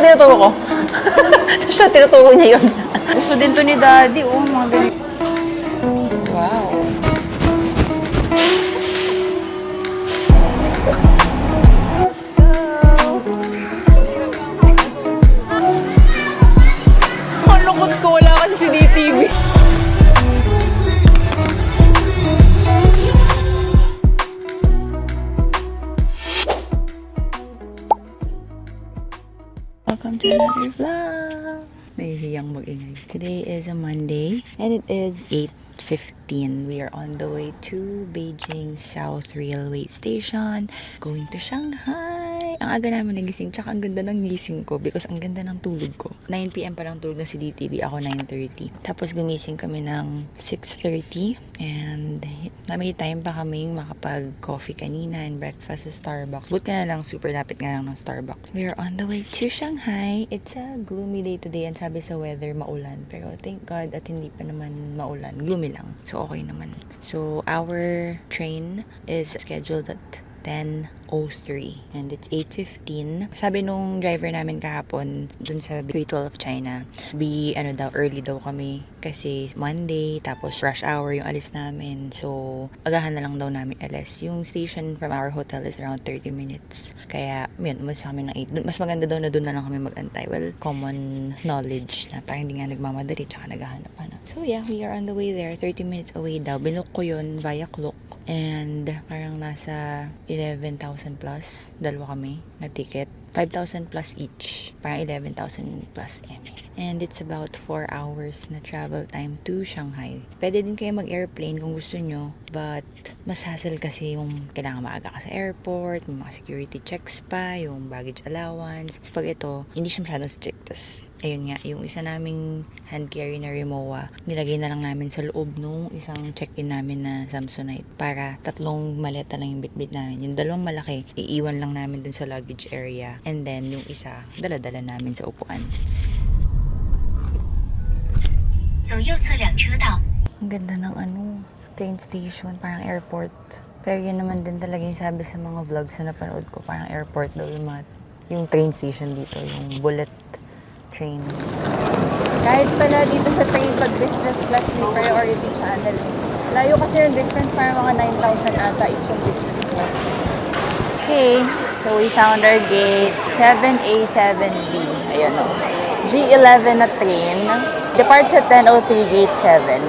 tinuturo ko. Siya, tinuturo niya yun. Gusto din to ni Daddy, oh, mga ganito. Wow. Ang lungkot ko, wala kasi si DTV. Welcome to another vlog. Nahihiyang mag-ingay. Today is a Monday and it is 8:15. We are on the way to Beijing South Railway Station, going to Shanghai. Ang aga namin nagising, tsaka ang ganda ng gising ko because ang ganda ng tulog ko. 9 PM pa lang tulog na si DTV, ako 9:30. Tapos gumising kami ng 6:30 and may time pa kaming makapag-coffee kanina and breakfast sa Starbucks. Buti na lang, super lapit nga lang ng Starbucks. We are on the way to Shanghai. It's a gloomy day today and sabi sa weather maulan. Pero thank God at hindi pa naman maulan. Gloomy lang. So okay naman. So our train is scheduled at 10:03 and it's 8:15. Sabi nung driver namin kahapon dun sa Great Wall of China, early daw kami kasi Monday, tapos rush hour yung alis namin. So, agahan na lang daw namin alis. Yung station from our hotel is around 30 minutes. Kaya, yun, umalis kami ng 8. Mas maganda daw na dun na lang kami mag-antay. Well, common knowledge na parang hindi nga nagmamadali tsaka naghahanap-hanap. So, yeah, we are on the way there. 30 minutes away daw. Binook ko yun via Klook. And parang nasa 11,000 plus. Dalawa kami na ticket. 5,000 plus each. Parang 11,000 plus eme. And it's about 4 hours na travel time to Shanghai. Pwede din kayo mag-airplane kung gusto nyo. But mas hassle kasi yung kailangan maaga ka sa airport, may mga security checks pa, yung baggage allowance. Pag ito, hindi siya masyadong strict. Tas, ayun nga, yung isa naming hand carry na Rimowa, nilagay na lang namin sa loob nung isang check-in namin na Samsonite para 3 maleta lang yung bitbit namin. Yung 2 malaki, iiwan lang namin dun sa luggage area. And then, yung isa, dala-dala namin sa upuan. Ang ganda ng train station, parang airport. Pero yun naman din talaga yung sabi sa mga vlogs na napanood ko, parang airport daw yung train station dito, yung bullet train. Kahit pala dito sa train, pag business class, may priority channel. Layo kasi yung difference, parang mga 9,000 ata each yung business class. Okay, so we found our gate, 7A, 7B. Ayan o. G11 na train. Departs at 10:03, gate 7.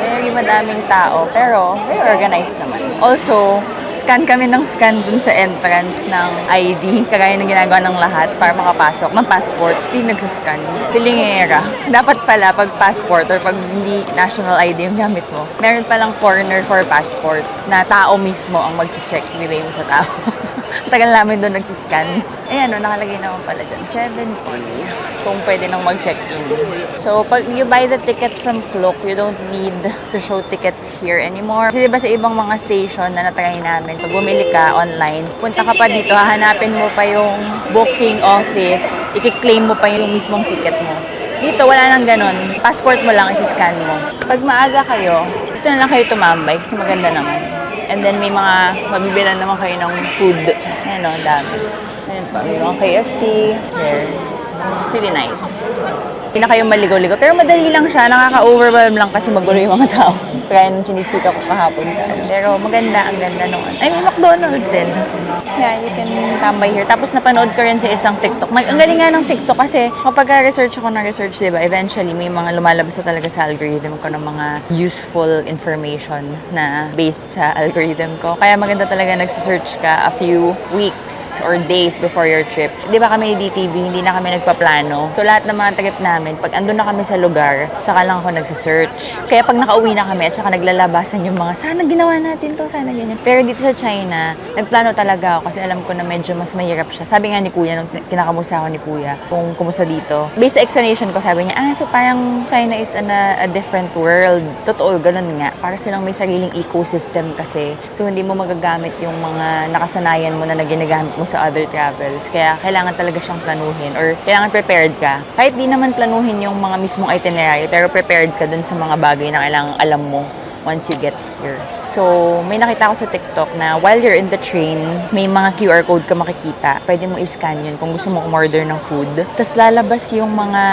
Very madaming tao, pero very organized naman. Also, scan kami ng scan dun sa entrance ng ID. Kagaya ng ginagawa ng lahat para makapasok ng passport. Hindi nagsascan. Filingera. Dapat pala pag passport or pag hindi national ID yung gamit mo, meron palang corner for passports na tao mismo ang mag-check. Nilay mo sa tao. Tagal namin doon nagsiscan. Ayan, nakalagay naman pala dyan. 7A. Kung pwede nang mag-check-in. So, pag you buy the ticket from Klook, you don't need to show tickets here anymore. Kasi diba sa ibang mga station na natry namin, pag bumili ka online, punta ka pa dito, hahanapin mo pa yung booking office, i-claim mo pa yung mismong ticket mo. Dito, wala nang ganun. Passport mo lang, isi-scan mo. Pag maaga kayo, dito na lang kayo tumambay kasi maganda naman. And then may mga mabibilan naman kayo ng food. Ayan o, dami. Ayan pa, may mga KFC. There. It's really nice. Hindi na kayo maligaw-ligaw. Pero madali lang siya. Nakaka-overwhelm lang kasi magulo yung mga tao. Kaya nung chinichika ko kahapon sa akin. Pero maganda, ang ganda nung ay, may McDonald's din. Yeah, you can tambay here. Tapos napanood ko rin sa isang TikTok. Ang galing nga ng TikTok kasi kapag research ako ng research, diba, eventually may mga lumalabas na talaga sa algorithm ko ng mga useful information na based sa algorithm ko. Kaya maganda talaga nagsisearch ka a few weeks or days before your trip. Diba kami DTV, hindi na kami nagpaplano. So lahat ng mga trip namin, pag andun na kami sa lugar, saka lang ako nagsisearch. Kaya pag nakauwi na kami at saka naglalabasan yung mga, sana ginawa natin to, sana ganyan. Pero dito sa China, nagplano talaga ako kasi alam ko na medyo mas mahirap siya. Sabi nga ni Kuya, nung kinakamusta ako ni Kuya, kung kumusta dito. Based sa explanation ko, sabi niya, so parang China is a different world. Totoo, ganun nga. Para silang may sariling ecosystem kasi. So, hindi mo magagamit yung mga nakasanayan mo na ginagamit mo sa other travels. Kaya kailangan talaga siyang planuhin or kailangan prepared ka. Kahit di naman planuhin yung mga mismong itinerary, pero prepared ka dun sa mga bagay na kailangan alam mo once you get here. So, may nakita ko sa TikTok na while you're in the train, may mga QR code ka makikita. Pwede mo i-scan yun kung gusto mo umorder ng food. Tapos lalabas yung mga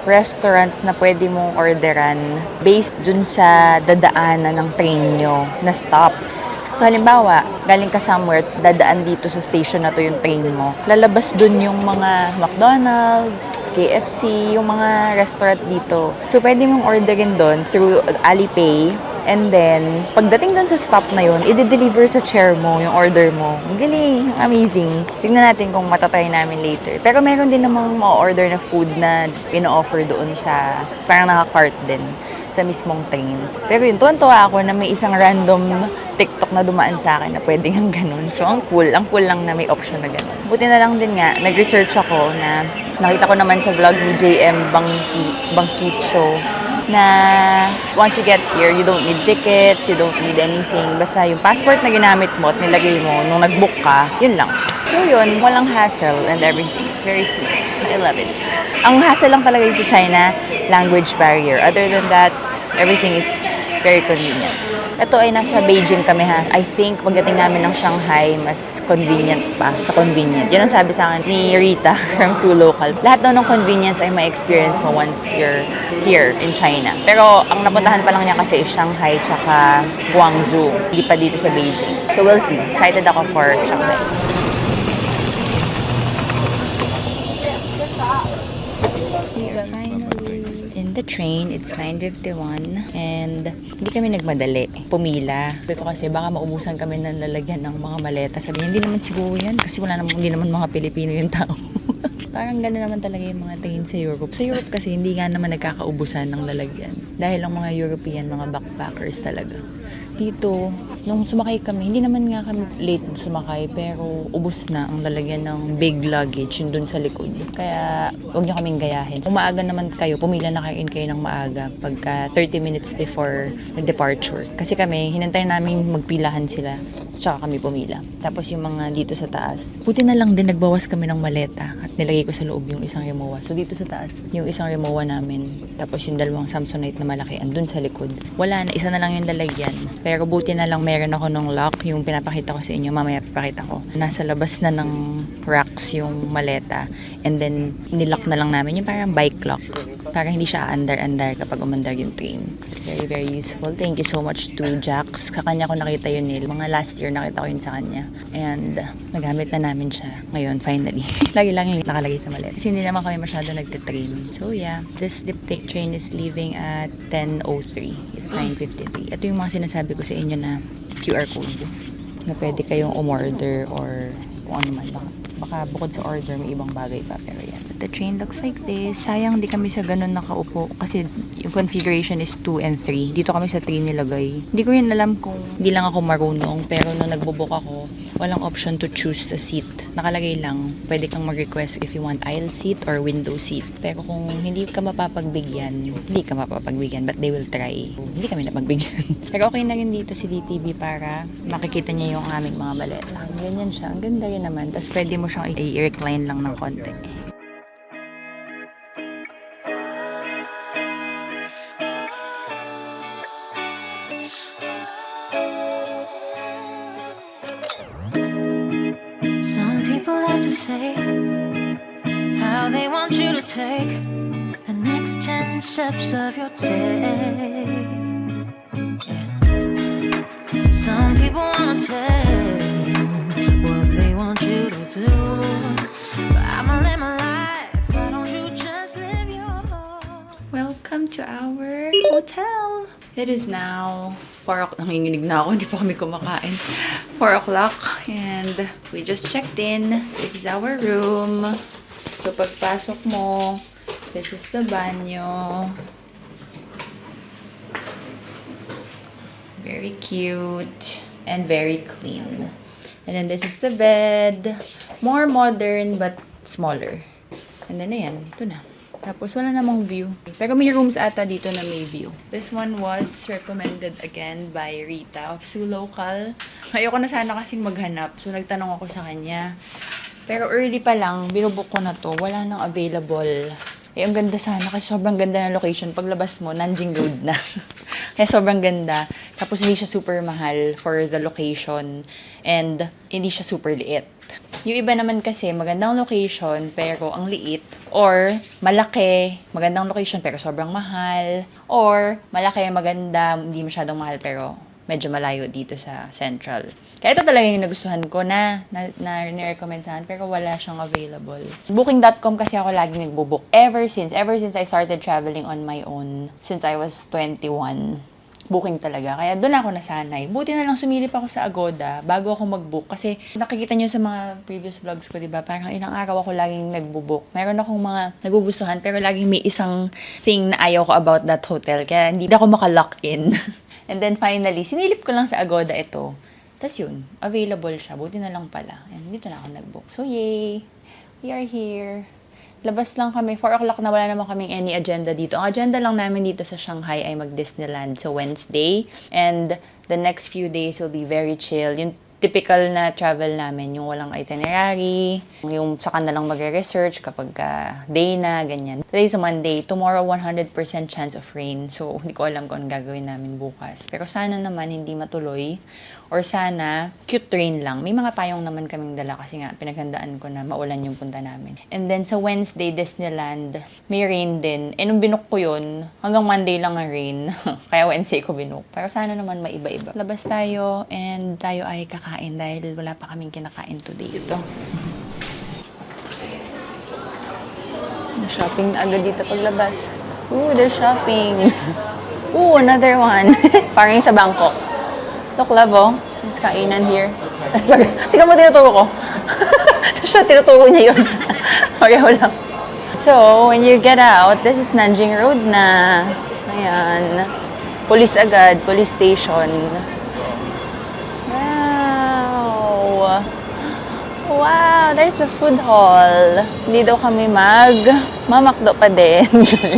restaurants na pwede mong orderan based dun sa dadaanan ng train nyo na stops. So, halimbawa, galing ka somewhere, dadaan dito sa station na to yung train mo. Lalabas dun yung mga McDonald's, KFC, yung mga restaurant dito. So, pwede mong orderin dun through Alipay. And then, pagdating dun sa stop na yun, i-deliver sa chair mo yung order mo. Ang galing, amazing. Tingnan natin kung matatry namin later. Pero meron din namang ma-order na food na ino-offer doon sa, parang naka-cart din sa mismong train. Pero yun, tuwan-tuwa ako na may isang random TikTok na dumaan sa akin na pwedeng ang ganun. So, ang cool lang na may option na ganun. Buti na lang din nga, nag-research ako na nakita ko naman sa vlog ni JM Bangkit Show na once you get here, you don't need tickets, you don't need anything. Basta yung passport na ginamit mo at nilagay mo nung nag-book ka, yun lang. So yun, walang hassle and everything. It's very smooth. I love it. Ang hassle lang talaga dito sa China, language barrier. Other than that, everything is very convenient. Ito ay nasa Beijing kami ha. I think pagdating namin ng Shanghai, mas convenient pa sa convenient. Yun ang sabi sa akin ni Rita from Su Local. Lahat daw ng convenience ay may experience mo once you're here in China. Pero ang napuntahan pa lang niya kasi is Shanghai tsaka Guangzhou. Hindi pa dito sa Beijing. So we'll see. Excited ako for Shanghai. In the train, it's 9:51 and hindi kami nagmadali. Pumila. Sabi ko kasi baka maubusan kami ng lalagyan ng mga maleta. Sabi niya, hindi naman siguro yan kasi hindi naman mga Pilipino yung tao. Parang gano'n naman talaga yung mga train sa Europe. Sa Europe kasi hindi nga naman nagkakaubusan ng lalagyan. Dahil ang mga European, mga backpackers talaga. Dito, nung sumakay kami, hindi naman nga kami late sumakay, pero ubos na ang lalagyan ng big luggage yun dun sa likod. Kaya, huwag niyo kaming gayahin. Kung maaga naman kayo, pumila na kayo ng maaga pagka 30 minutes before the departure. Kasi kami, hinantay namin magpilahan sila. Tsaka kami pumila. Tapos yung mga dito sa taas, buti na lang din nagbawas kami ng maleta at nilagay ko sa loob yung isang Rimowa. So dito sa taas, yung isang Rimowa namin, tapos yung dalawang Samsonite na malaki andun sa likod. Wala na, isa na lang yung lalagyan. Pero buti na lang meron ako nung lock, yung pinapakita ko sa inyo, mamaya papakita ko. Nasa labas na ng racks yung maleta. And then, nilock na lang namin yung parang bike lock. Para hindi siya aandar-andar kapag umandar yung train. It's very, very useful. Thank you so much to Jax. Kakanya ko nakita yun nil. Mga last year nakita ko yun sa kanya. And nagamit na namin siya. Ngayon, finally. Lagi lang yung nakalagay sa maleta. Kasi hindi naman kami masyado nagtitrain. So yeah, this diptych train is leaving at 10:03. It's 9:53. Ito yung mga sinasabi ko sa inyo na QR code. Na pwede kayong umorder or kung ano man. Baka bukod sa order, may ibang bagay pa. Pero yan. The train looks like this. Sayang di kami sa ganun nakaupo kasi yung configuration is 2 and 3. Dito kami sa 3 nilagay. Hindi ko rin alam kung hindi lang ako marunong, pero nung nagbo-book ako, walang option to choose the seat. Nakalagay lang, pwede kang mag-request if you want aisle seat or window seat. Pero kung hindi ka mapapagbigyan, but they will try. Hindi kami napagbigyan. Pero okay na rin dito si DTB para makikita niya yung aming mga maleta. Ganyan siya. Ang ganda rin naman. Tapos pwede mo siyang i-recline lang ng konti. Some people have to say how they want you to take the next 10 steps of your day. Yeah. Some people wanna tell you what they want you to do, but I'ma live my life. Why don't you just live yours? Welcome to our hotel. It is now 4 o'clock. Nanginginig na ako. Hindi pa kami kumakain. 4 o'clock. And we just checked in. This is our room. So, pagpasok mo, this is the banyo. Very cute. And very clean. And then this is the bed. More modern but smaller. And then, ayan. Ito na. Tapos, wala namang view. Pero may rooms ata dito na may view. This one was recommended again by Rita of Su Local. Ayoko na sana kasing maghanap. So, nagtanong ako sa kanya. Pero early pa lang, binubook ko na to. Wala nang available. Eh, ang ganda sana kasi sobrang ganda ng location. Paglabas mo, Nanjing Road na. Kaya sobrang ganda. Tapos hindi siya super mahal for the location. And hindi siya super liit. Yung iba naman kasi, magandang location, pero ang liit. Or, malaki, magandang location, pero sobrang mahal. Or, malaki, maganda, hindi masyadong mahal, pero medyo malayo dito sa Central. Kaya ito talaga yung nagustuhan ko na ni-recommend saan, pero wala siyang available. Booking.com kasi ako laging nagbo-book. Ever since I started traveling on my own, since I was 21. Booking talaga. Kaya doon ako nasanay. Buti na lang sumilip ako sa Agoda bago ako mag-book. Kasi nakikita nyo sa mga previous vlogs ko, diba? Parang ilang araw ako laging nagbo-book. Meron akong mga nagugustuhan, pero laging may isang thing na ayaw ko about that hotel. Kaya hindi ako maka-lock in. And then finally, sinilip ko lang sa Agoda ito. Tapos yun, available siya. Buti na lang pala. And dito na ako nag-book. So yay! We are here. Labas lang kami. 4 o'clock na, wala naman kaming any agenda dito. Ang agenda lang namin dito sa Shanghai ay mag-Disneyland sa Wednesday. And the next few days will be very chill. Yung typical na travel namin, yung walang itinerary, yung saka na lang magre-research kapag day na, ganyan. Today's a Monday. Tomorrow, 100% chance of rain. So, hindi ko alam kung anong gagawin namin bukas. Pero sana naman hindi matuloy. Or sana, cute rain lang. May mga payong naman kaming dala kasi nga pinaghandaan ko na maulan yung punta namin. And then sa Wednesday, Disneyland, may rain din. Eh nung binook ko yun, hanggang Monday lang ang rain. Kaya Wednesday ko binook. Pero sana naman maiba-iba. Labas tayo and tayo ay kakain dahil wala pa kaming kinakain today. Ito. Shopping na agad dito paglabas. Ooh, they're shopping. Ooh, another one. Parang yung sa Bangkok. Look, love, oh. There's kainan here. Tingnan mo, tinuturo ko. Siya, tinuturo niya yun. Pareho lang. So, when you get out, this is Nanjing Road na. Ayan. Police agad, police station. Wow! Wow! There's the food hall. Hindi daw kami mamakdo pa din.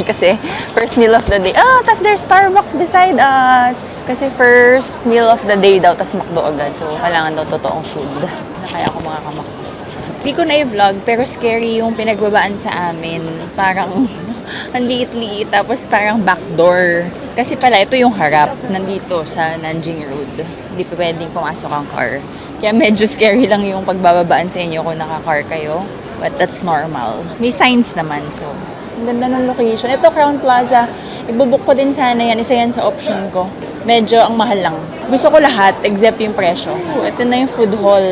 Kasi first meal of the day. Ah, tas there's Starbucks beside us. Kasi first meal of the day daw, tas makdo agad. So, kailangan daw totoong food. Na kaya ako makakamakdo. Hindi ko na i-vlog, pero scary yung pinagbabaan sa amin. Parang, ang liit-liit, tapos parang backdoor. Kasi pala, ito yung harap, nandito sa Nanjing Road. Hindi pa pwedeng pumasok ang car. Kaya medyo scary lang yung pagbababaan sa inyo kung naka-car kayo. But that's normal. May signs naman, so. Ang ganda ng location. Ito, Crown Plaza. Ibubuk ko din sana yan. Isa yan sa option ko. Medyo ang mahal lang. Gusto ko lahat, except yung presyo. Ito na yung food hall.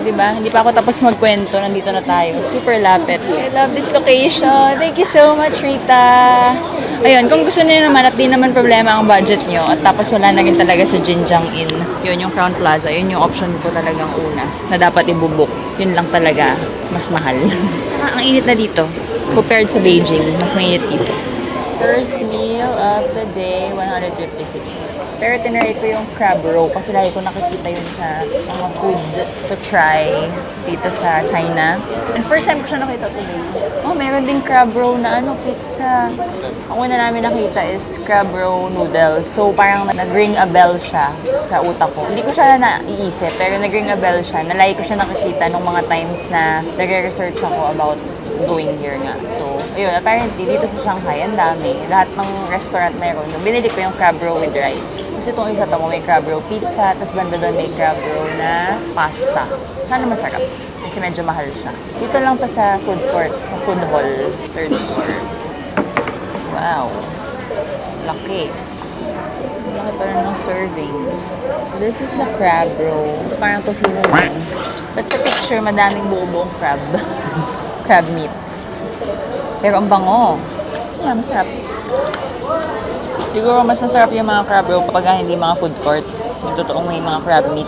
Diba? Hindi pa ako tapos magkwento. Nandito na tayo. Super lapit. I love this location. Thank you so much, Rita. Ayun, kung gusto niyo naman at di naman problema ang budget nyo at tapos wala na rin talaga sa Jinjiang Inn. Yun yung Crown Plaza. Yun yung option ko talagang una na dapat ibubuk. Yun lang talaga. Mas mahal. Ang init na dito. Compared sa Beijing, mas mainit dito. First meal of the day, 156. Pero tinry ko yung crab roe kasi lagi ko nakikita yun sa mga food to try dito sa China. And first time ko siya nakita today. Oh, meron din crab roe na pizza. Ang una namin nakita is crab roe noodles. So parang nag-ring a bell siya sa utak ko. Hindi ko siya naiisip, pero nag-ring a bell siya. Nalagi ko siya nakikita nung mga times na nag-research ako about going here nga. So, ayun, apparently, dito sa Shanghai, ang dami. Lahat ng restaurant meron. Binili ko yung crab roe with rice. Kasi itong isa to mo, may crab roe pizza, tapos banda doon may crab roe na pasta. Sana masarap. Kasi medyo mahal siya. Dito lang pa sa food court, sa food hall, third floor. Wow. Laki. Laki pa rin ng serving. This is the crab roe. Parang tosino lang. But sa picture, madaming buo-buong crab. Crab meat. Pero ang bango. Yeah, masarap. Siguro mas masarap yung mga crab roe kapag hindi mga food court. Yung totoong may mga crab meat.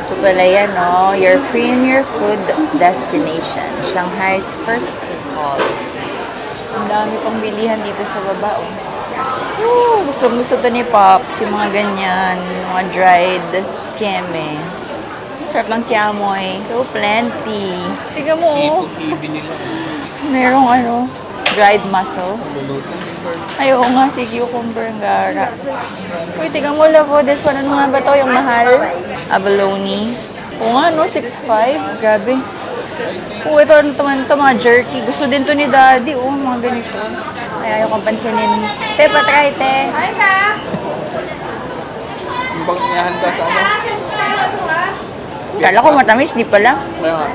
So pala yan, no? Your premier food destination. Shanghai's first food hall. Ang dami pang bilihan dito sa baba, oh. Woo! Gusto to ni Pops. Yung mga ganyan. Mga dried keme. Sarap lang kiamoy. So plenty. Tignan mo, oh. Merong dried mussel. Ay, oo nga, si cucumber gara. Uy, tignan mo, lavo. This one, ano nga ba to? Yung mahal? Abalone. Oo nga, no? 6.5. Grabe. Oo, ito naman to, mga jerky. Gusto din to ni Daddy. Oo, mga ganito. Ay, ayaw kong pansinin. Te, patry, te. bang ihanda sa ano? Kala ko matamis, di pala. Kaya nga.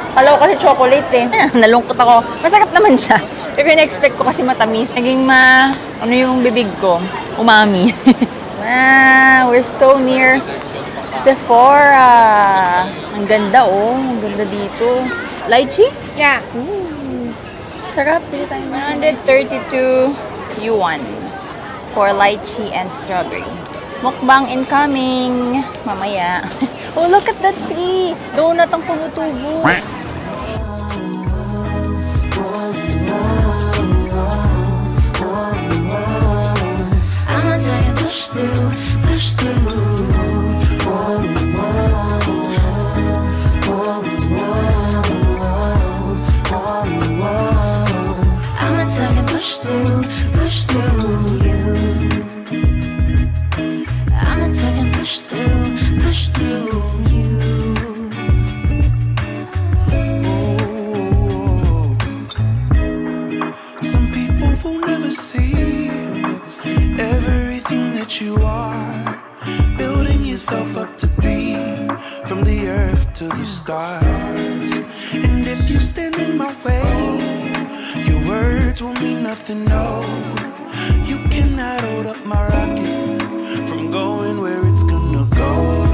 Kala ko kasi chocolate eh. Nalungkot ako. Masarap naman siya. Pero in-expect ko kasi matamis. Naging ano yung bibig ko? Umami. Wow, we're so near Sephora. Ang ganda oh. Ang ganda dito. Lychee? Yeah. Ooh. Sarap. Pili tayo. 132 yuan for lychee and strawberry. Mukbang incoming. Mamaya. Oh, look at that tree. Donut ang tumutubo. I'ma take and push through, push through. I'ma take and push through, push through you. I'ma take and push through you. Some people will never see everything that you are, building yourself up to be, from the earth to the stars. And if you stand in my way, your words will mean nothing, no. You cannot hold up my rocket from going where it's gonna go.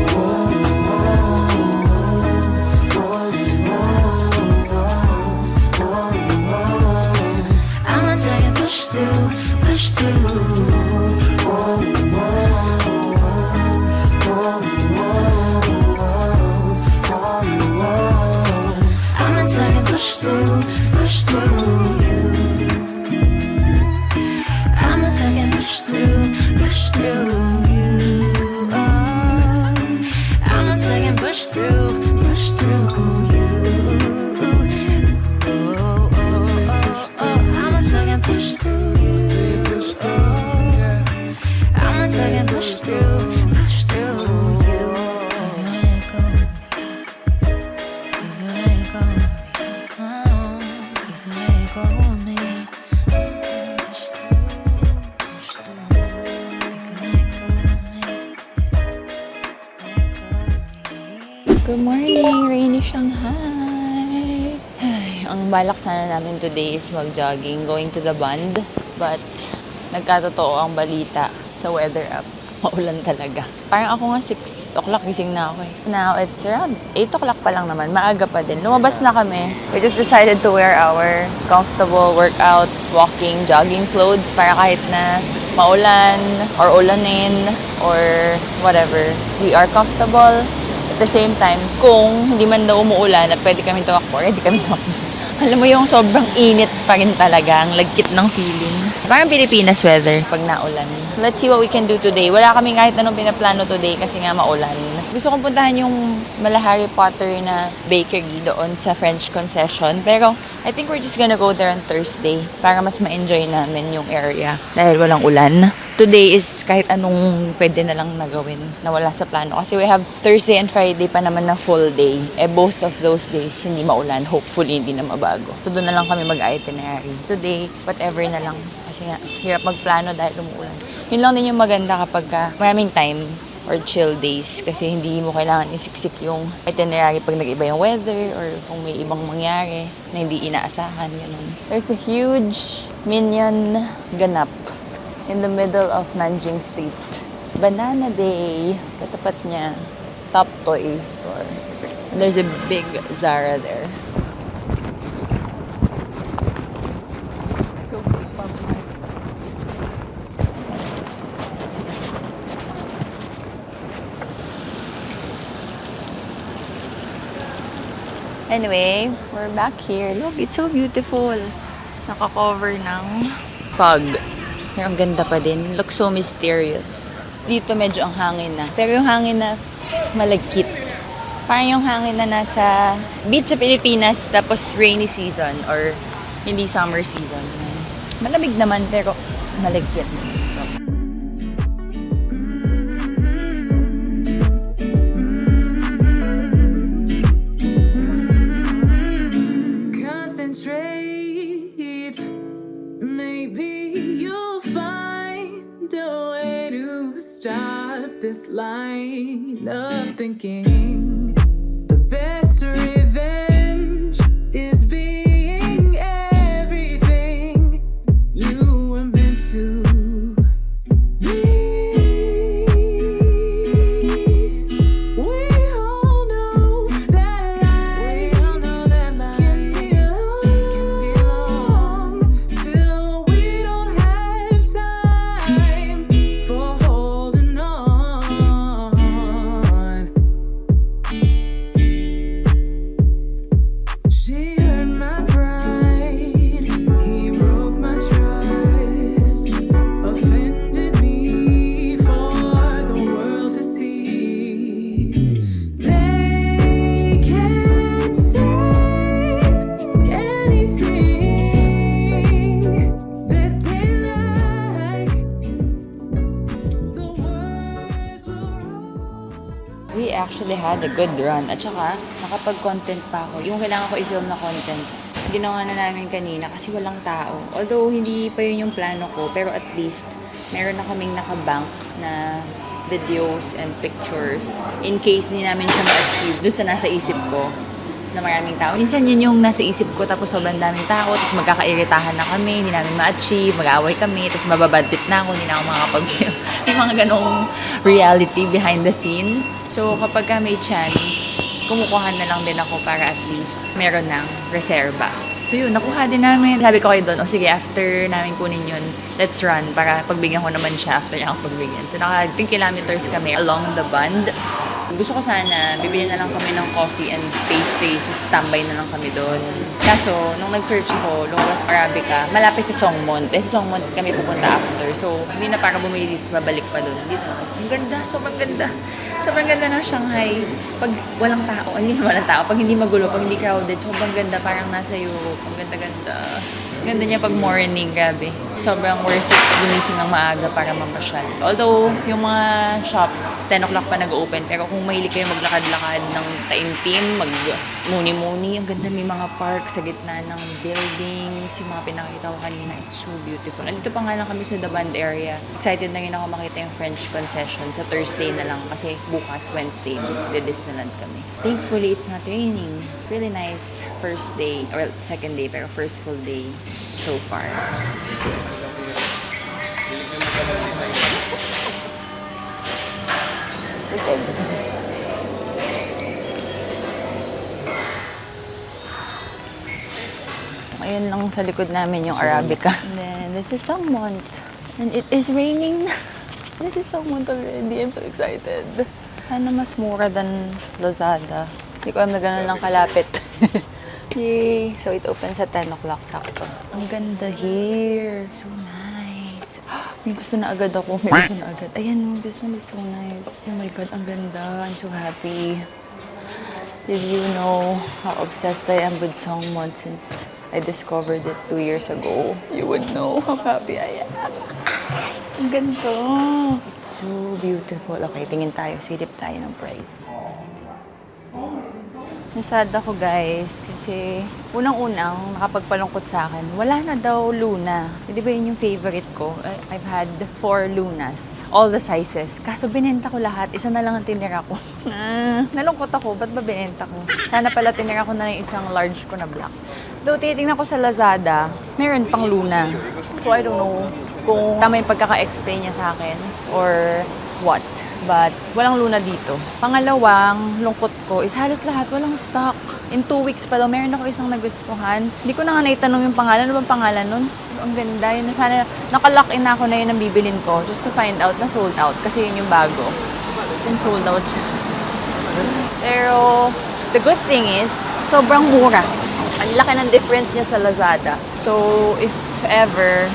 I'ma take and push through, push through. I'ma take and push through, push through you. I'ma take and push through you. Oh, I'ma take and push through you. Oh, I'ma take and push through you. I'ma take and push through you. If you let go, oh, if you let go of me, push through. You can let go of me, let go of me. Good morning, rainy Shanghai. Ay, ang balak sana namin today is mag-jogging, going to the Bund. But, nagkatotoo ang balita sa weather app. Maulan talaga. Parang ako nga 6 o'clock gising na ako eh. Now, it's around 8 o'clock pa lang naman. Maaga pa din. Lumabas na kami. We just decided to wear our comfortable workout, walking, jogging clothes para kahit na maulan or ulanin or whatever. We are comfortable. At the same time, kung hindi man daw umuulan at pwede kami tumakbo, ready kami tumakbo. Alam mo yung sobrang init pa rin talaga, ang lagkit ng feeling. Parang Pilipinas weather pag naulan. Let's see what we can do today. Wala kami kahit anong pinaplano today kasi nga maulan. Gusto kong puntahan yung mala Harry Potter na bakery doon sa French concession. Pero I think we're just gonna go there on Thursday para mas ma-enjoy namin yung area dahil walang ulan. Today is kahit anong pwede na lang nagawin na wala sa plano. Kasi we have Thursday and Friday pa naman na full day. Both of those days hindi maulan. Hopefully hindi na mabago. So doon na lang kami mag-itinerary. Today, whatever na lang. Kasi nga, hirap magplano dahil umuulan. Yun lang din yung maganda kapag maraming time or chill days. Kasi hindi mo kailangan isiksik yung itinerary pag nag-iba yung weather or kung may ibang mangyari na hindi inaasahan. Ganun. There's a huge Minion ganap in the middle of Nanjing Street. Banana Day. Katapat niya. Top toy store. And there's a big Zara there. So pumped. Anyway, we're back here. Look, it's so beautiful. Naka-cover ng fog. Pero ang ganda pa din. Looks so mysterious. Dito medyo ang hangin na. Pero yung hangin na malagkit. Parang yung hangin na nasa beach sa Pilipinas tapos rainy season or hindi summer season. Malamig naman pero malagkit. Concentrate. Maybe you'll find a way to stay. stop this line of thinking. The best revenge is being everything you were meant to be. We all know that life can be long. Still, we don't have time for holding on. She hurt my pride, he broke my trust, offended me for the world to see. They can't say anything that they like. The words were all. We actually had a good run. At saka, nakapag-content pa ako. Yung kailangan ko i-film na content, ginawa na namin kanina kasi walang tao. Although, hindi pa yun yung plano ko, pero at least, meron na kaming nakabank na videos and pictures in case hindi namin siya ma-achieve dun sa nasa isip ko na maraming tao. Minsan yun yung nasa isip ko tapos sobrang daming tao, tapos magkakairitahan na kami, hindi namin ma-achieve, mag-aaway kami, tapos mababadtrip na ako, hindi na ako makakapag-film. May mga ganong reality behind the scenes. So kapag ka may chance, kumukuha na lang din ako para at least meron ng reserva. So yun, nakuha din namin. Sabi ko kayo doon, o sige, after namin kunin yun, let's run para pagbigyan ko naman siya after niya ako pagbigyan. So naka 10 kilometers kami along the band. Gusto ko sana, bibili na lang kami ng coffee and pastries, tambay na lang kami doon. Kaso, nung nag-search ko, lumabas Arabica, malapit sa Songmont. Sa Songmont kami pupunta after. So, hindi na para bumili dito, babalik pa doon. Dito na. Ang ganda, sobrang ganda. Sobrang ganda ng Shanghai. Pag walang tao, hindi na walang tao. Pag hindi magulo, pag hindi crowded, sobrang ganda. Parang nasa Europe. Ang ganda-ganda. Ganda niya pag morning, grabe. Sobrang worth it gumising ng maaga para mapasyal. Although, yung mga shops, 10 o'clock pa nag-open. Pero kung mahilig kayo maglakad-lakad ng taimtim, mag-muni-muni, ang ganda, may mga park sa gitna ng buildings, yung mga pinakita ko kanina, it's so beautiful. Nandito pa nga lang kami sa The Band area. Excited na rin ako makita yung French Confession sa Thursday na lang kasi bukas, Wednesday, Disneyland kami. Thankfully, it's not raining. Really nice first day, well, second day, pero first full day so far. Ayun lang sa likod namin yung Arabica. And then, this is Songmont. And it is raining. This is Songmont already. I'm so excited. Sana mas mura than Lazada. Hindi ko alam na gano'n lang kalapit. Yay! So, it opens at 10 o'clock sakto. Ang ganda here. So nice. May gusto na agad ako. May gusto na agad. Ayan, this one is so nice. Oh my God, ang ganda. I'm so happy. Did you know how obsessed I am with Songmont since I discovered it 2 years ago? You would know how happy I am. Ang ganda. It's so beautiful. Okay, tingin tayo. Silip tayo ng price. Nasad ako guys kasi unang-unang nakapagpalungkot sa akin, wala na daw Luna. Di ba yun yung favorite ko? I've had 4 Lunas, all the sizes. Kaso binenta ko lahat, isa na lang ang tinira ko. Nalungkot ako, ba't ba binenta ko? Sana pala tinira ko na yung isang large ko na black. Though titignan ko sa Lazada, meron pang Luna. So I don't know kung tama yung pagkaka-explain niya sa akin or what. But walang Luna dito. Pangalawang lungkot ko is halos lahat walang stock. In 2 weeks pa daw, meron ako isang nagustuhan. Hindi ko na nga naitanong yung pangalan. Ano bang pangalan nun? Ang ganda. Yun, sana nakalock in na ako na yun ang bibilin ko just to find out na sold out. Kasi yun yung bago. Then sold out siya. Pero the good thing is, sobrang mura. Ang laki ng difference niya sa Lazada. So if ever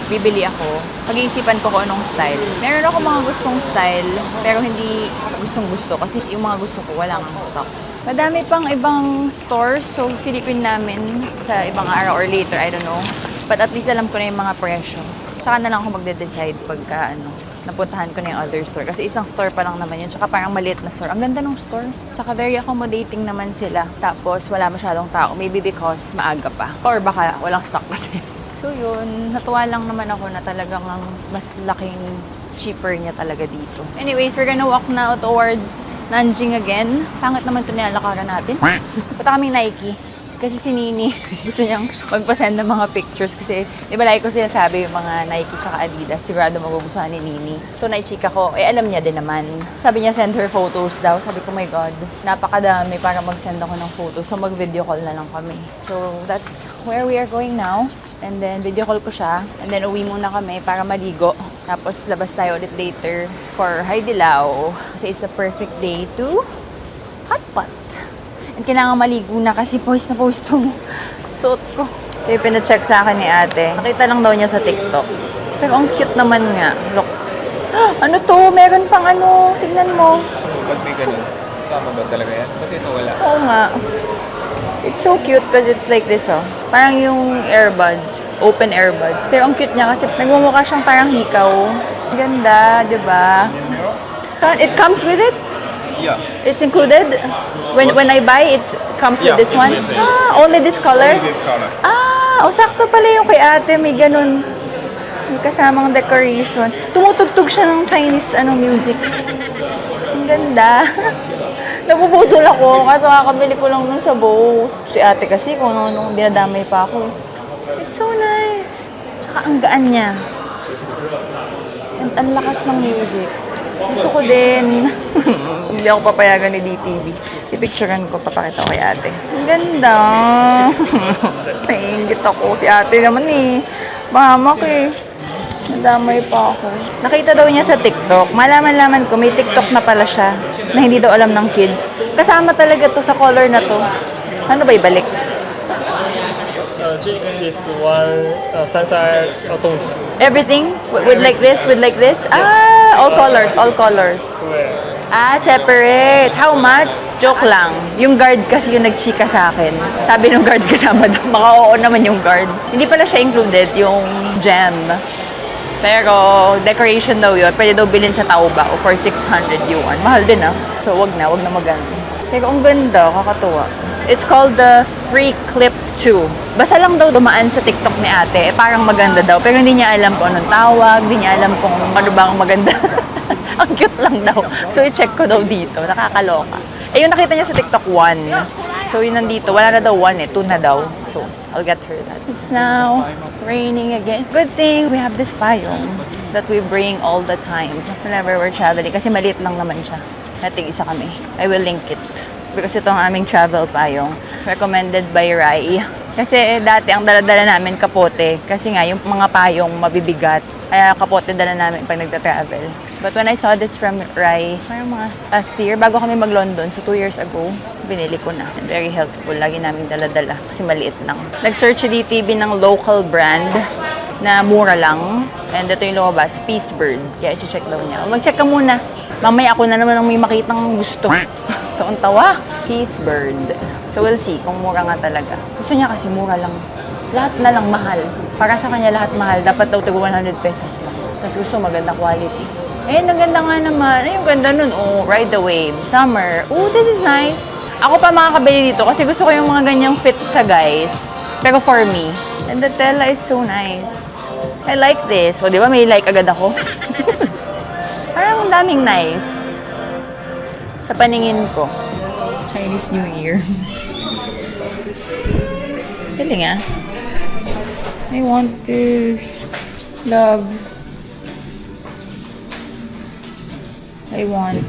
bibili ako, pag-iisipan ko kung anong style. Meron ako mga gustong style, pero hindi gustong-gusto kasi yung mga gusto ko wala nga stock. Madami pang ibang stores, so silipin namin sa ibang araw or later, I don't know. But at least alam ko na yung mga presyo. Tsaka na lang ako magde-decide pagka napuntahan ko na yung other store. Kasi isang store pa lang naman yun, tsaka parang maliit na store. Ang ganda ng store. Tsaka very accommodating naman sila. Tapos wala masyadong tao, maybe because maaga pa. Or baka walang stock kasi. So yun, natuwa lang naman ako na talagang mas laking cheaper niya talaga dito. Anyways, we're gonna walk now towards Nanjing again. Pangit naman ito nilalakaran natin. Punta kaming Nike. Kasi si Nini, gusto niyang magpasend ng mga pictures kasi di ba like ko sinasabi yung mga Nike tsaka Adidas, sigurado magugustuhan ni Nini. So naichika ko, alam niya din naman. Sabi niya send her photos daw. Sabi ko, my God, napakadami para mag-send ako ng photos. So mag-video call na lang kami. So that's where we are going now. And then video call ko siya. And then uwi muna kami para maligo. Tapos labas tayo ulit later for Haidilao. Kasi it's a perfect day to hot pot. And kailangan maligo na kasi post na post tong suot ko. Yung pina-check sa akin ni ate. Nakita lang daw niya sa TikTok. Pero ang cute naman nga. Look. Ano to? Meron pang ano. Tignan mo. Pag may ganun, tama ba talaga yan? Ba't ito wala? Oo nga. It's so cute because it's like this, oh. Parang yung earbuds. Open earbuds. Pero ang cute niya kasi nagmumukha siyang parang hikaw. Ganda, di ba? It comes with it? Yeah. It's included? When I buy, it comes with Yeah, this it's one? with it. Ah, only this color? This color. Sakto pala yung kay ate. May ganun. May kasamang decoration. Tumutugtog siya ng Chinese music. Ang ganda. Napuputol ako. Kaso kakabili ko lang nun sa Bose. Si ate kasi kung ano dinadamay pa ako. It's so nice. Tsaka ang gaan niya. And ang lakas ng music. Gusto ko din. Hindi ako papayagan ni DTV. I-picturean ko, papakita ko kay ate. Ang ganda. Naingit ako. Si ate naman mahamak Nadamay pa ako. Nakita daw niya sa TikTok. Malaman-laman ko, may TikTok na pala siya na hindi daw alam ng kids. Kasama talaga to sa color na to. Ano ba ibalik? 这个 is one 33动词， Everything? With like this? With like this? All colors. All colors. 对， Separate. How much? Joke lang. Yung guard kasi yung nagchika sa akin. Sabi ng guard kasama daw. Baka oo naman yung guard. Hindi pala siya included, yung gem. Pero decoration daw yun. Pwede daw bilhin sa Taobao for 600 yuan. Mahal din So wag na maganda. Pero ang ganda, kakatuwa. It's called the Free Clip 2. Basta lang daw dumaan sa TikTok ni ate. Parang maganda daw. Pero hindi niya alam kung anong tawag. Hindi niya alam kung ano ba ang maganda. Ang cute lang daw. So, i-check ko daw dito. Nakakaloka. Yung nakita niya sa TikTok, 1. So, yun nandito. Wala na daw 1 2 na daw. So, I'll get her that. It's now raining again. Good thing we have this payong that we bring all the time whenever we're traveling. Kasi maliit lang naman siya. Nating isa kami. I will link it. Because ito ang aming travel payong. Recommended by Rai. Kasi dati ang dala-dala namin kapote. Kasi nga yung mga payong mabibigat. Kaya kapote dala namin pag nagta-travel. But when I saw this from Rai, parang mga last year, bago kami mag-London, so 2 years ago, binili ko na. And very helpful. Lagi namin dala-dala. Kasi maliit lang. Nag-search si DTV ng local brand na mura lang. And ito yung lumabas, Peace Bird. Kaya i-check daw niya. Mag-check ka muna. Mamaya ako na naman ang may makitang gusto. Taon-tawa. Peace Bird. So we'll see kung mura nga talaga. Gusto niya kasi mura lang. Lahat na lang mahal. Para sa kanya lahat mahal. Dapat daw tago 100 pesos lang. Tapos gusto maganda quality. Ang ganda nga naman. Yung ganda nun. Ride the Wave. Summer. This is nice. Ako pa makakabili dito kasi gusto ko yung mga ganyang fit sa guys. Pero for me. And the tela is so nice. I like this. Di ba may like agad ako? Parang daming nice. Sa paningin ko. Chinese New Year. Galing I want this. Love. I want.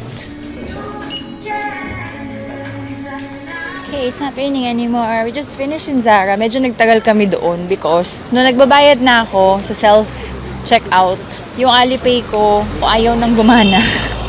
Okay, it's not raining anymore. We just finished in Zara. Medyo nagtagal kami doon because nung nagbabayad na ako sa self-checkout, yung Alipay ko ayaw nang gumana.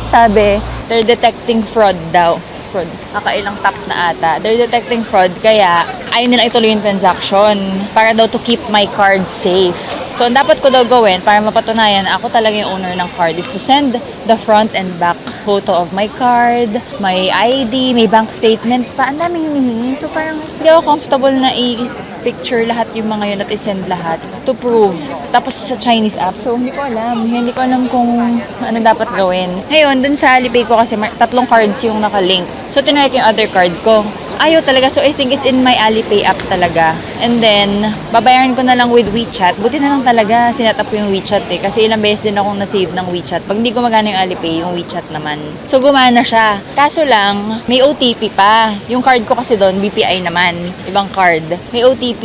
Sabi, they're detecting fraud daw. Fraud. Nakailang tap na ata. They're detecting fraud kaya ayaw nila ituloy yung transaction para daw to keep my card safe. So, ang dapat ko daw gawin para mapatunayan ako talaga yung owner ng card is to send the front and back photo of my card, my ID, may bank statement pa. Ang daming hinihingi. So, parang hindi ako comfortable na i-picture lahat yung mga yun at i-send lahat to prove. Tapos sa Chinese app. So, hindi ko alam. Hindi ko alam kung ano dapat gawin. Ngayon, dun sa Alipay ko kasi 3 cards yung nakalink. So, tinry ko yung other card ko. ayaw talaga. So, I think it's in my Alipay app talaga. And then, babayaran ko na lang with WeChat. Buti na lang talaga, sinet up ko yung WeChat eh. Kasi ilang beses din akong na-save ng WeChat. Pag hindi gumagana yung Alipay, yung WeChat naman. So, gumana siya. Kaso lang, may OTP pa. Yung card ko kasi doon, BPI naman. Ibang card. May OTP.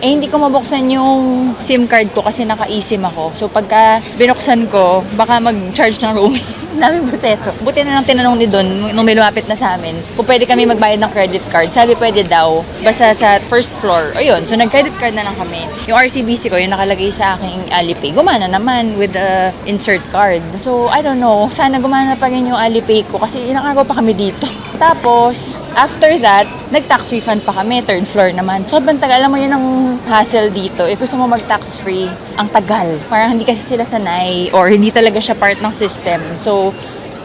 Eh, hindi ko mabuksan yung SIM card ko kasi naka-eSIM ako. So, pagka binuksan ko, baka mag-charge ng roaming. Daming proseso. Buti na lang tinanong ni Don nung may lumapit na sa amin kung pwede kami magbayad ng credit card. Sabi pwede daw. Basta sa first floor. Ayun. So nag-credit card na lang kami. Yung RCBC ko, yung nakalagay sa aking Alipay, gumana naman with the insert card. So I don't know. Sana gumana pa rin yung Alipay ko kasi ilang araw pa kami dito. Tapos, after that, nag-tax refund pa kami. Third floor naman. Sobrang tagal. Alam mo yun ang hassle dito. If gusto mo mag-tax free, ang tagal. Parang hindi kasi sila sanay or hindi talaga siya part ng system. So,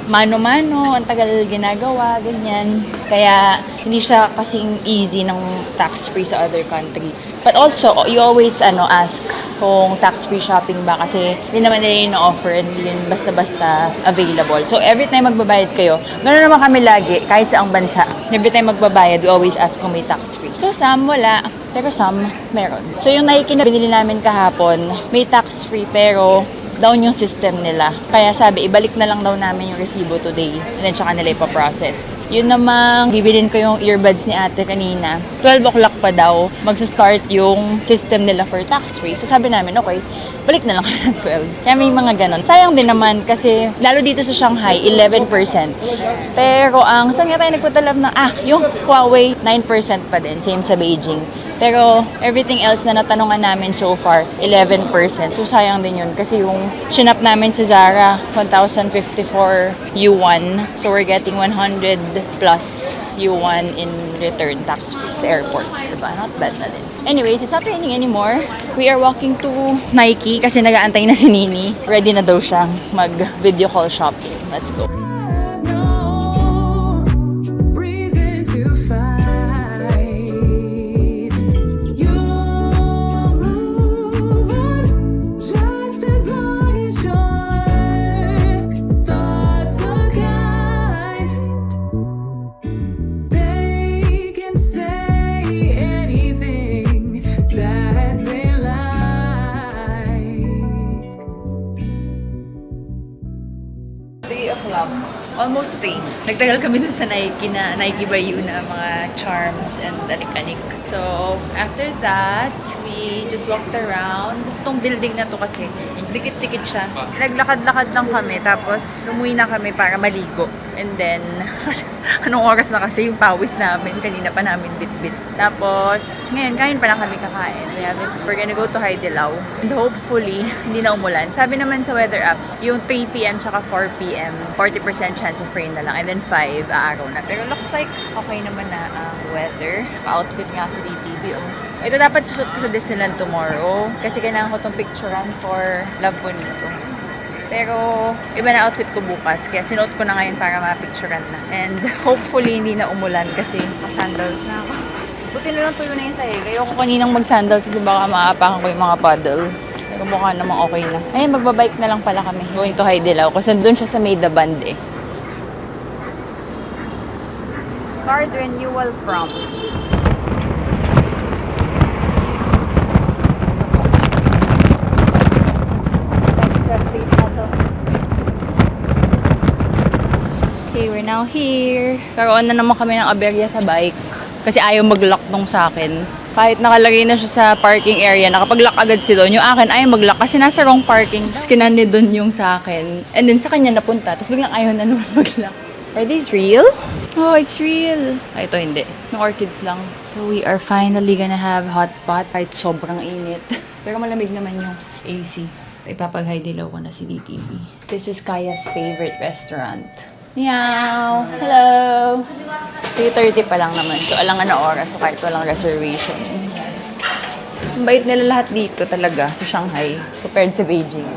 mano-mano, ang tagal ginagawa, ganyan. Kaya, hindi siya kasing easy ng tax-free sa other countries. But also, you always ask kung tax-free shopping ba kasi hindi naman nila yung offer and hindi basta-basta available. So, every time magbabayad kayo, ganoon naman kami lagi, kahit sa ang bansa. Every time magbabayad, we always ask kung may tax-free. So, some wala. Pero some, meron. So, yung Nike na binili namin kahapon, may tax-free pero down yung system nila. Kaya sabi, ibalik na lang daw namin yung resibo today. And then, tsaka nila ipaprocess. Yun namang, bibilin ko yung earbuds ni ate kanina. 12 o'clock pa daw, magsa-start yung system nila for tax-free. So, sabi namin, okay, balik na lang kayo ng 12. Kaya may mga ganon. Sayang din naman kasi, lalo dito sa Shanghai, 11%. Pero, saan nga tayo nagpatalab na, yung Huawei, 9% pa din. Same sa Beijing. Pero everything else na natanungan namin so far, 11%. So sayang din yun kasi yung shinap namin sa Zara, 1,054 yuan. So we're getting 100 plus yuan in return tax free sa airport. Diba? Not bad na din. Anyways, it's not raining anymore. We are walking to Nike kasi nag-aantay na si Nini. Ready na daw siyang mag-video call shopping. Let's go. No reason to fight. You'll move on just as long as your thoughts are kind. They can say anything that they like. 3 o'clock. Almost 3. Nagtagal kami dun sa Nike na Nike by You na mga charms and anik-anik. So, after that, we just walked around. Itong building na to kasi, dikit-dikit siya. Naglakad-lakad lang kami, tapos umuwi na kami para maligo. And then, anong oras na kasi yung pawis namin, kanina pa namin bit-bit. Tapos, ngayon, kain pa lang kami kakain. We're gonna go to Haidilao. And hopefully, hindi na umulan. Sabi naman sa weather app, yung 3 p.m. tsaka 4 p.m., 40% chance of rain na lang. And then 5, aaraw na. Pero looks like okay naman na ang weather. Outfit nga sa DTV. Oh. Ito dapat susot ko sa Disneyland tomorrow. Kasi kailangan ko itong picturean for Love Bonito. Pero, iba na outfit ko bukas. Kaya sinuot ko na ngayon para ma-picturean na. And hopefully, hindi na umulan kasi sandals na ako. Buti na lang tuyo na yung sahig. Ayoko kaninang mag-sandals kasi baka maapakan ko yung mga puddles. Pero mukha namang okay na. Ayun, magbabike na lang pala kami. Going to Haidilao. Kasi doon siya sa Maida Band eh. Card renewal prompt. Okay, we're now here. Pero on na naman kami ng aberya sa bike. Kasi ayaw mag-lock nung sa akin. Kahit nakalagay na siya sa parking area, nakapag-lock agad si Don. Yung akin ayaw mag-lock kasi nasa wrong parking. Tapos kinani Don yung sa akin. And then sa kanya napunta. Tapos biglang ayaw na naman mag-lock. Are these real? Oh, it's real. Ay, ito hindi. Yung orchids lang. So we are finally gonna have hot pot kahit sobrang init. Pero malamig naman yung AC. Ipapag-Haidilao ko na si DTV. This is Kaya's favorite restaurant. Meow! Hello! 3:30 pa lang naman. So, alangan na oras. So, kahit walang reservation. Ang bait nila lahat dito talaga sa Shanghai compared sa Beijing.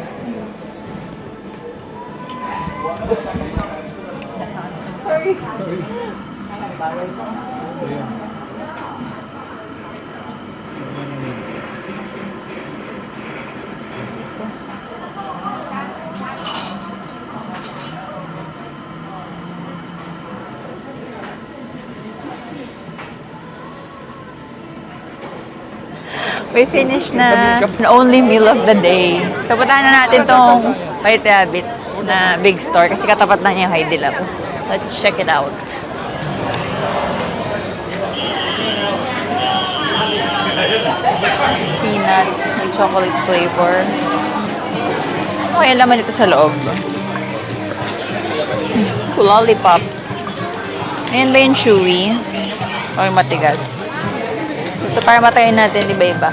We finished na the only meal of the day. So, puntahan na natin tong White Rabbit na big store kasi katapat na niya yung Haidilao. Let's check it out. Peanut, may chocolate flavor. Ano kaya laman ito sa loob? Lollipop. Ayan ba yung chewy? O yung matigas? Ito para matayin natin, iba-iba.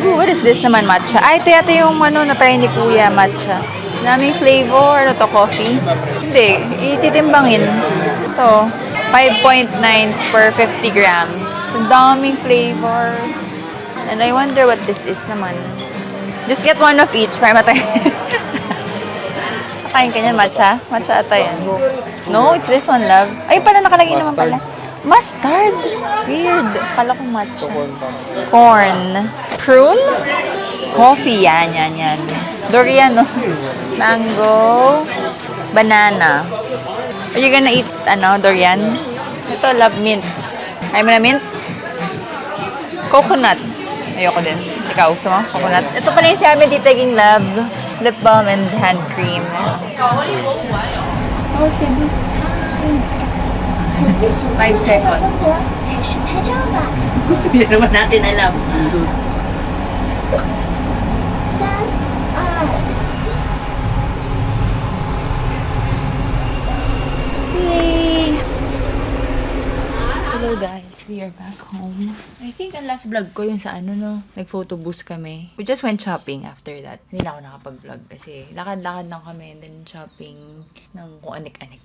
Ooh, what is this naman? Matcha. Ay, ito yata yung natry ni Kuya, matcha. Daming flavor. Ano to, coffee? Hindi, ititimbangin. Ito, 5.9 per 50 grams. Ang daming flavors. And I wonder what this is naman. Just get one of each para matayin. Kain ka niyan, matcha? Matcha ata yan. No, it's this one, love. Ay, pala nakalagay naman pala. Mustard. Weird. Kala ko matcha. Corn. Prune? Coffee. Yan. Durian, no? Mango. Banana. Are you gonna eat, durian? Ito, love, mint. Ayaw mo na mint? Coconut. Ayoko din. Ikaw, gusto mo? Coconut. Ito pala yung sabi dito, taking love. Lip balm and hand cream. Okay. 5 seconds. Hindi naman natin alam. Yay! Hello guys, we are back home. I think ang last vlog ko yung sa nag-photo booth kami. We just went shopping after that. Hindi na ako nakapag-vlog kasi lakad-lakad lang kami and then shopping ng kung anik-anik.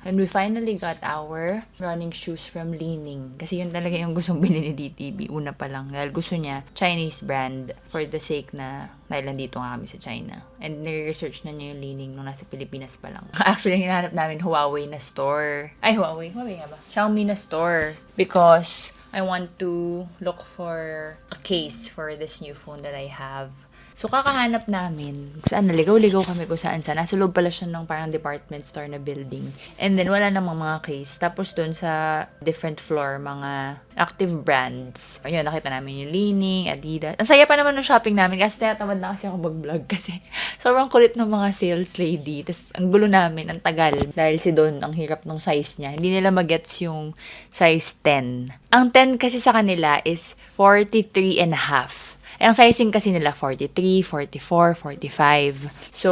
And we finally got our running shoes from Li-Ning. Kasi yun talaga yung gustong bilhin ni DTV. Una pa lang. Dahil gusto niya Chinese brand for the sake na dahil nandito nga kami sa China. And nire-research na niya yung Li-Ning nung nasa Pilipinas pa lang. Actually, hinahanap namin Huawei na store. Ay, Huawei nga ba? Xiaomi na store. Because I want to look for a case for this new phone that I have. So, kakahanap namin. Saan naligaw-ligaw kami kung saan. Nasa loob pala siya ng parang department store na building. And then, wala namang mga case. Tapos doon sa different floor, mga active brands. Ayun, nakita namin yung Li-Ning, Adidas. Ang saya pa naman ng shopping namin kasi tinatamad na kasi ako mag-vlog kasi sobrang kulit ng mga sales lady. Tapos, ang gulo namin, ang tagal. Dahil si Don, ang hirap ng size niya. Hindi nila magets yung size 10. Ang 10 kasi sa kanila is 43 and a half. Ang sizing kasi nila 43, 44, 45. So,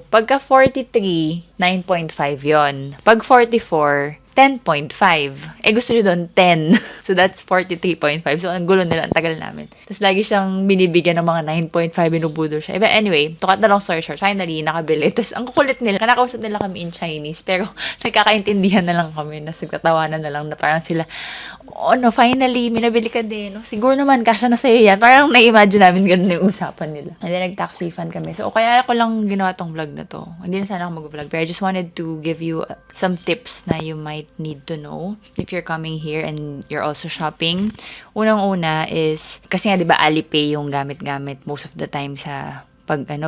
pagka 43, 9.5 yon. Pag 44, 10.5. Gusto nyo doon 10. So, that's 43.5. So, ang gulo nila, ang tagal namin. Tapos, lagi siyang binibigyan ng mga 9.5, binubudol siya. But anyway, to cut the long story short, finally, nakabili. Tapos, ang kukulit nila, kanakausap nila kami in Chinese, pero nagkakaintindihan na lang kami, nagkatawanan na lang na parang sila, finally, may nabili ka din. Siguro naman, kasya na sa'yo yan. Parang na-imagine namin ganun yung usapan nila. And then, nag-tax refund kami. So, kaya ako lang ginawa tong vlog na to. Hindi na sana ako mag-vlog, pero I just wanted to give you some tips na you might need to know if you're coming here and you're also shopping. Unang-una is, kasi nga, di ba, Alipay yung gamit-gamit most of the time sa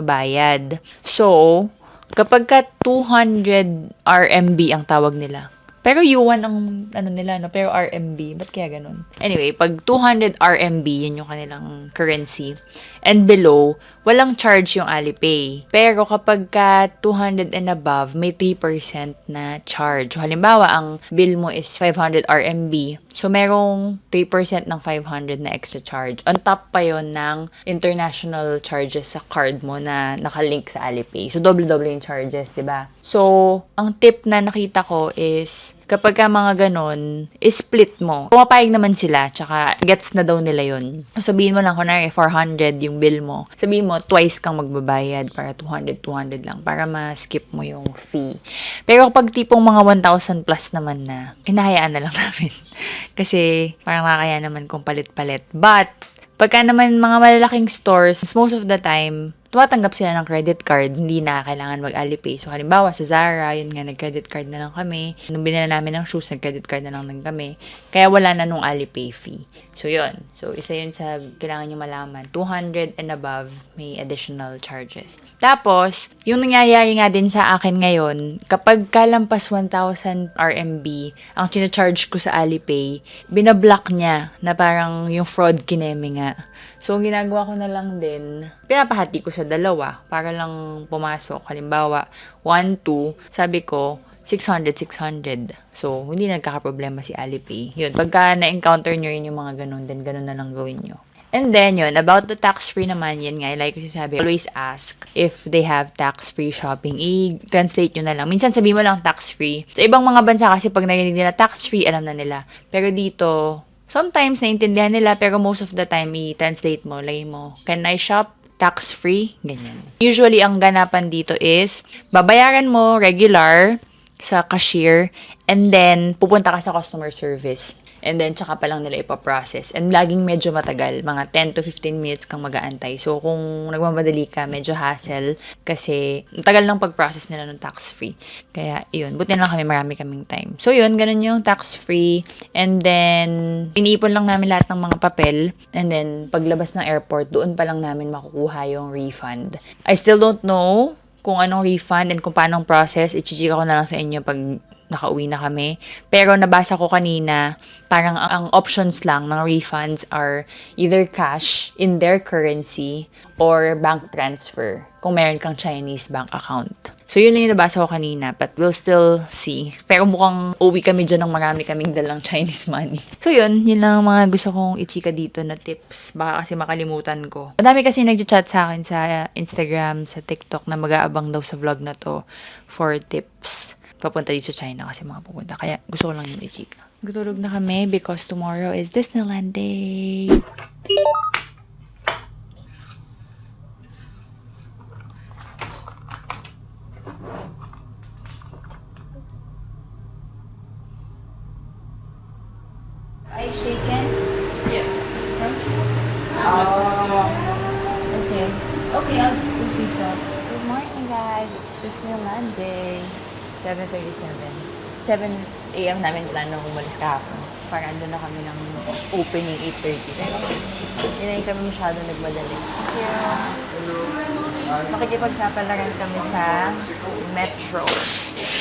bayad. So, kapag ka 200 RMB ang tawag nila, pero yuan ang nila, pero RMB. Ba't kaya ganun? Anyway, pag 200 RMB, yun yung kanilang currency. And below, walang charge yung Alipay. Pero kapag ka 200 and above, may 3% na charge. Halimbawa, ang bill mo is 500 RMB. So, merong 3% ng 500 na extra charge. On top pa yon ng international charges sa card mo na nakalink sa Alipay. So, double-double yung charges, diba? So, ang tip na nakita ko is, kapag ka mga ganon, split mo. Pumapayag naman sila, tsaka gets na daw nila yun. Sabihin mo lang, kunwari, 400 yung bill mo. Sabihin mo, twice kang magbabayad para 200 lang, para ma-skip mo yung fee. Pero kapag tipong mga 1,000 plus naman na, hinahayaan na lang namin. Kasi, parang nakakaya naman kung palit-palit. But, pagka naman mga malalaking stores, most of the time, tumatanggap sila ng credit card, hindi na kailangan mag-Alipay. So, halimbawa, sa Zara, yun nga, nag-credit card na lang kami. Nung binila namin ng shoes, nag-credit card na lang din kami. Kaya wala na nung Alipay fee. So, yun. So, isa yun sa kailangan nyo malaman. 200 and above, may additional charges. Tapos, yung nangyayari nga din sa akin ngayon, kapag kalampas 1,000 RMB, ang charge ko sa Alipay, binablock niya na parang yung fraud kineme nga. So, ang ginagawa ko na lang din, pinapahati ko sa dalawa para lang pumasok. Halimbawa, 1, 2, sabi ko, 600, 600. So, hindi nagkakaproblema si Alipay. Yun, pagka na-encounter nyo rin yung mga ganun, then ganun na lang gawin nyo. And then, yun, about the tax-free naman, yan nga, like ko sabi, always ask if they have tax-free shopping. I-translate nyo na lang. Minsan sabihin mo lang tax-free. Sa ibang mga bansa kasi pag narinig nila tax-free, alam na nila. Pero dito, sometimes naintindihan nila, pero most of the time, i-translate mo, lagay mo, can I shop tax-free? Ganyan. Usually, ang ganapan dito is, babayaran mo regular sa cashier, and then, pupunta ka sa customer service. And then, tsaka pa lang nila ipaprocess. And laging medyo matagal. Mga 10 to 15 minutes kang mag-aantay. So, kung nagmamadali ka, medyo hassle. Kasi, tagal ng pag-process nila ng tax-free. Kaya, yun. Buti na lang kami, marami kaming time. So, yun. Ganun yung tax-free. And then, iniipon lang namin lahat ng mga papel. And then, paglabas ng airport, doon pa lang namin makukuha yung refund. I still don't know kung anong refund and kung paano ang process. I-chika ko na lang sa inyo pag nakauwi na kami. Pero nabasa ko kanina, parang ang options lang ng refunds are either cash in their currency or bank transfer kung meron kang Chinese bank account. So, yun lang yung nabasa ko kanina, but we'll still see. Pero mukhang uwi kami dyan ng marami kaming dalang Chinese money. So, yun lang ang mga gusto kong ichika dito na tips. Baka kasi makalimutan ko. Madami kasi nag-chat sa akin sa Instagram, sa TikTok na mag-aabang daw sa vlog na to for tips. Papunta dito sa China kasi mga pupunta. Kaya gusto ko lang yung ichika. Gutulog na kami because tomorrow is Disneyland Day. Are you shaken? Yeah. Okay. Okay, I'll just do this. Good morning, guys. It's Disneyland Day. 7:37. 7 a.m. namin plano umalis kahapon. Para andun na kami ng opening 8:30. Pero hindi kami masyado nagmadali. Hello. Makikipagsapalaran kami sa Metro.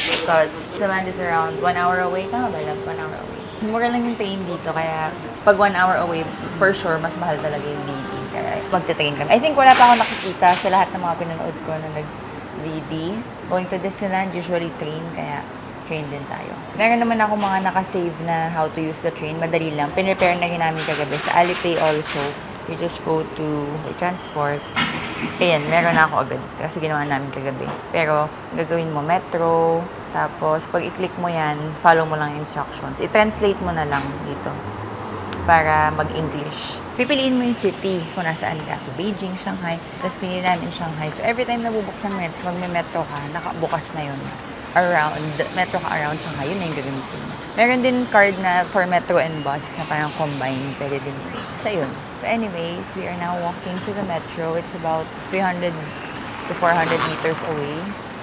Because Disneyland is around 1 hour away. Tama ba lang? 1 hour away. Mura lang yung train dito. Kaya pag 1 hour away, for sure, mas mahal talaga yung DD. Kaya magte-train kami. I think wala pa ako nakikita sa lahat ng mga pinanood ko na nag-DD. Going to Disneyland, usually train. Kaya train din tayo. Meron naman ako mga nakasave na how to use the train. Madali lang. Pinrepare na rin namin kagabi. Sa Alipay also, you just go to the transport. Ayan, meron na ako agad. Kasi ginawa namin kagabi. Pero, gagawin mo metro. Tapos, pag i-click mo yan, follow mo lang instructions. I-translate mo na lang dito para mag-English. Pipiliin mo yung city kung nasaan ka. So, Beijing, Shanghai. Tapos, pinili namin Shanghai. So, every time na bubuksan mo yan, so pag may metro ka, nakabukas na yun. Metro ka around Shanghai, yun na yung gagamitin mo. Meron din card na for metro and bus na parang combine. Pwede din. So, yun. So, anyways, we are now walking to the metro. It's about 300 to 400 meters away.